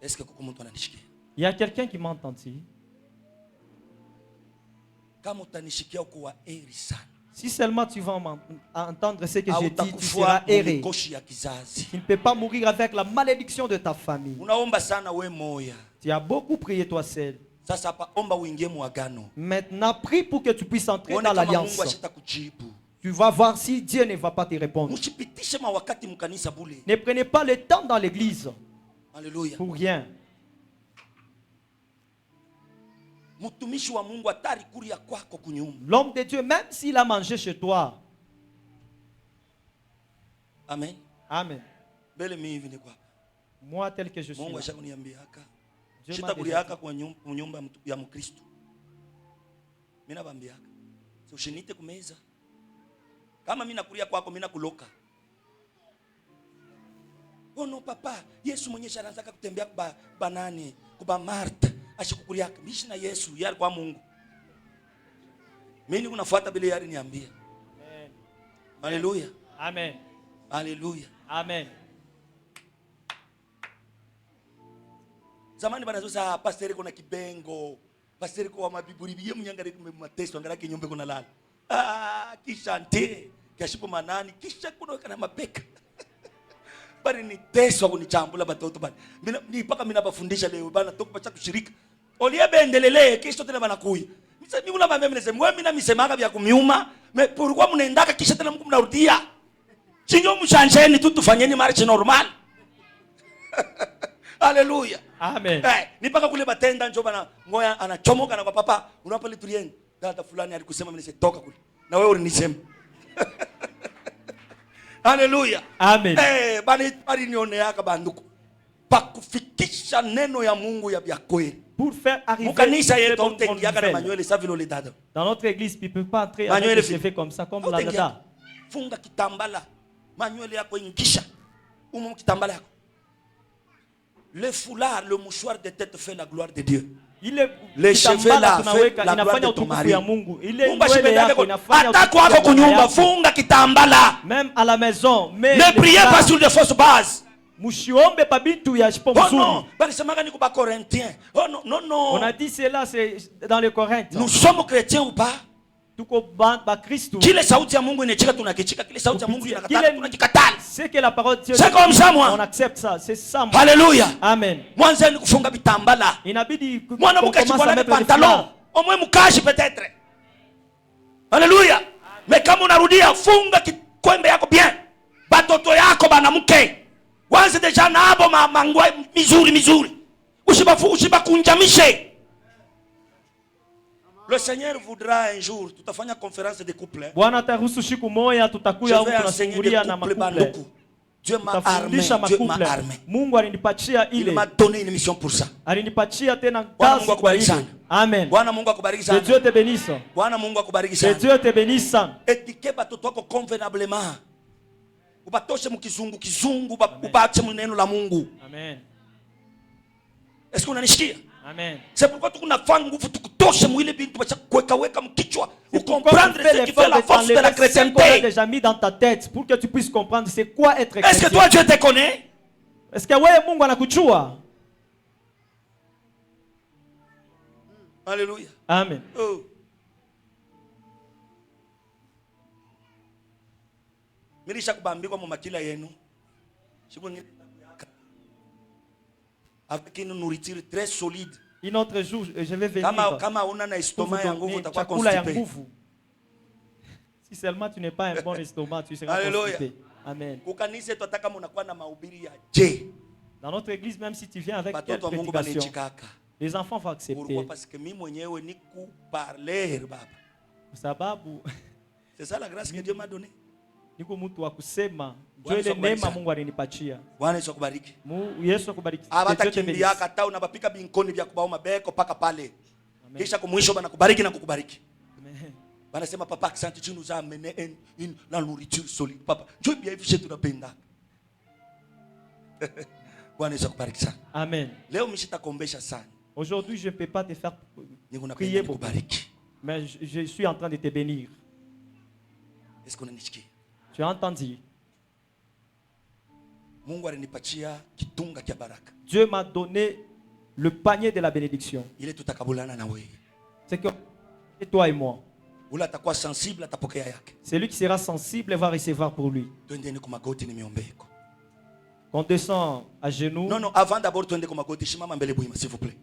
Est-ce que il y a quelqu'un qui m'entend ici? Si seulement tu vas entendre ce que je dis, tu seras erré. Tu ne peux pas mourir avec la malédiction de ta famille. Tu as beaucoup prié toi seul. Maintenant, prie pour que tu puisses entrer dans l'alliance. Tu vas voir si Dieu ne va pas te répondre. Ne prenez pas le temps dans l'église. Alléluia. Pour rien. L'homme de Dieu, même s'il a mangé chez toi. Amen. Amen. Moi tel que je suis. Dieu m'a déjà dit. Oh non papa, Yesu mwenyewe anaanza kutembea kwa nani? Kwa Martha, ashikukulia mishi na Yesu, yari kwa Mungu. Mimi unafuata bila yari niambia. Amen. Haleluya. Amen. Haleluya. Amen. Zamani banazosa pastor kuna kibengo, pastor kwa mabiburi biye mnyangare mateso angara kinyombe kuna lala. Kisha nte, kisha manani, kisha kuna kana mapeka. Bali ni teso kunichambula batoto bali. Ni paka mimi nabafundisha leo bana toka bacha kushirika. Oliebe endelele kisha tena bana kuyi. Mimi una mama mimi nasema mimi na misemaga vya kumiuma, pourquoi mnaendaka kisha tena mko mnarudia? Sinyo mshanjeni tu tufanyeni marche normal. Haleluya. Amen. Ni paka kule batenda njoo bana ngoya anachomoka na kwa papa unapa litrieni. Dada fulani alikusema mimi nisetoka kule. Na wewe ulinisema. Haleluya. Amen. Bali nioneaka banduku. Pakufikisha neno ya Mungu ya kweli. Pour faire arriver dans notre église, il ne peut pas entrer avec les cheveux comme ça, comme la dada. Funga kitambala. Manuel yako ingisha. Umu kitambala yako. Le foulard, le mouchoir de tête fait la gloire de Dieu. Les cheveux là fait la gloire de ton mari. Funga kitambala. Même à la maison. Ne priez pas sur de fausses bases. Mushiombe pa bintu ya shipo mzuri. Oh non, balisemanga ni kwa Corinthiens. Oh non, non, non. On a dit cela c'est dans les Corinthiens. Nous sommes chrétiens ou pas? Tuko ba Kristo. Kile sauti ya Mungu inachika tunakichika, kile sauti ya Mungu inakataa tunakikataa. C'est que la parole de Dieu. C'est comme ça moi. On accepte ça, c'est ça. Alléluia. Amen. Mwanzo ni kufunga bitambala. Inabidi mwana mkachi kwa na pantalon. Omwe mkashi peut-être. Alléluia. Mais kama unarudia funga kikwembe yako bien. Batoto yako banamuke. Wanze deja nabo mangwa mizuri. Ushibakunjamishe. Le Seigneur voudra un jour tutafanya conférence de couple. Bwana ataruhusu siku moja tutakuja huko tunasimulia na makuple. Dieu m'a armé. Mungu alinipatia ile. Il m'a donné une mission pour ça. Alinipatia tena kazi kwa ile. Amen. Bwana Mungu akubariki sana. Que Dieu te bénisse. Bwana Mungu akubariki sana. Que Dieu te bénisse. Éduquez batoto wako convenablement. Ubatoshe mkizungu ubache neno la Mungu. Amen. Est-ce que unanishikia? Amen. C'est pourquoi tukunafanya nguvu tukutoshe mwile bintu bacha kuweka mkichwa comprendre ce qui fait la force de la chrétienté. Tu déjà mis dans ta tête pour que tu puisses comprendre c'est quoi être chrétien. Est-ce que toi Dieu te connaît? Est-ce que wewe Mungu anakujua? Alléluia. Amen. Oh. Milisha kubambikwa mu makila yenu. Siku ngine avec une nourriture très solide. Un autre jour, je vais venir. Kama una na estomac ya nguvu utakuwa constipé. Si seulement tu n'es pas un bon estomac, tu seras constipé. Amen. Kukanisa tutataka mnakuwa na mahubiri ya je. Dans notre église, même si tu viens avec quelques prédications, les enfants vont accepter. Pourquoi? Parce que mimi mwenyewe ni kuparler baba. Sababu. C'est ça la grâce que Dieu m'a donnée. Niko mtu wa kusema Dieu ile neema Mungu alinipatia. Bwana Yesu akubariki. Yesu akubariki. Abatakimbia hata unabapika binkoni vya kubao mabeko paka pale. Kisha kumwisho bana kubariki na kukubariki. Amen. Bana sema papa asante tu nous a amené une la nourriture solide papa. Dieu bien fiché tunapenda. Bwana Yesu akubariki sana. Amen. Leo mshitakombesha sana. Aujourd'hui je ne peux pas te faire prier beaucoup. Mais je suis en train de te bénir. Est-ce qu'on a nisikia? Tu as entendu? Dieu m'a donné le panier de la bénédiction. C'est que toi et moi. Celui qui sera sensible va recevoir pour lui. On descend à genoux. Non, avant d'abord, s'il vous plaît.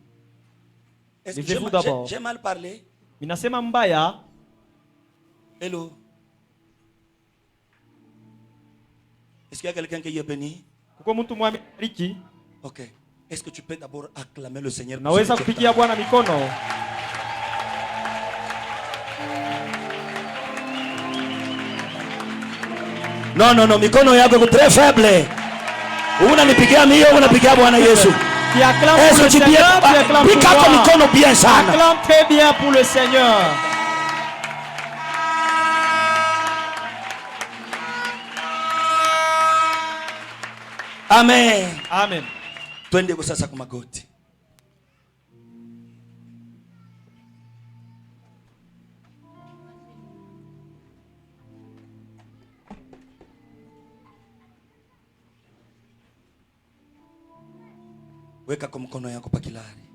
Est-ce que j'ai mal parlé? Hello. Est-ce qu'il y a quelqu'un qui est béni? Ok. Est-ce que tu peux d'abord acclamer le Seigneur? Non, mikono yako est très faible. Unanipigia mio, unapigia Bwana Yesu. Tu acclames pour le Seigneur, tu acclames pour moi. Acclame très bien pour le Seigneur. Amen. Amen. Twende kwa sasa kwa magoti. Weka kwa mkono yako pa kilari.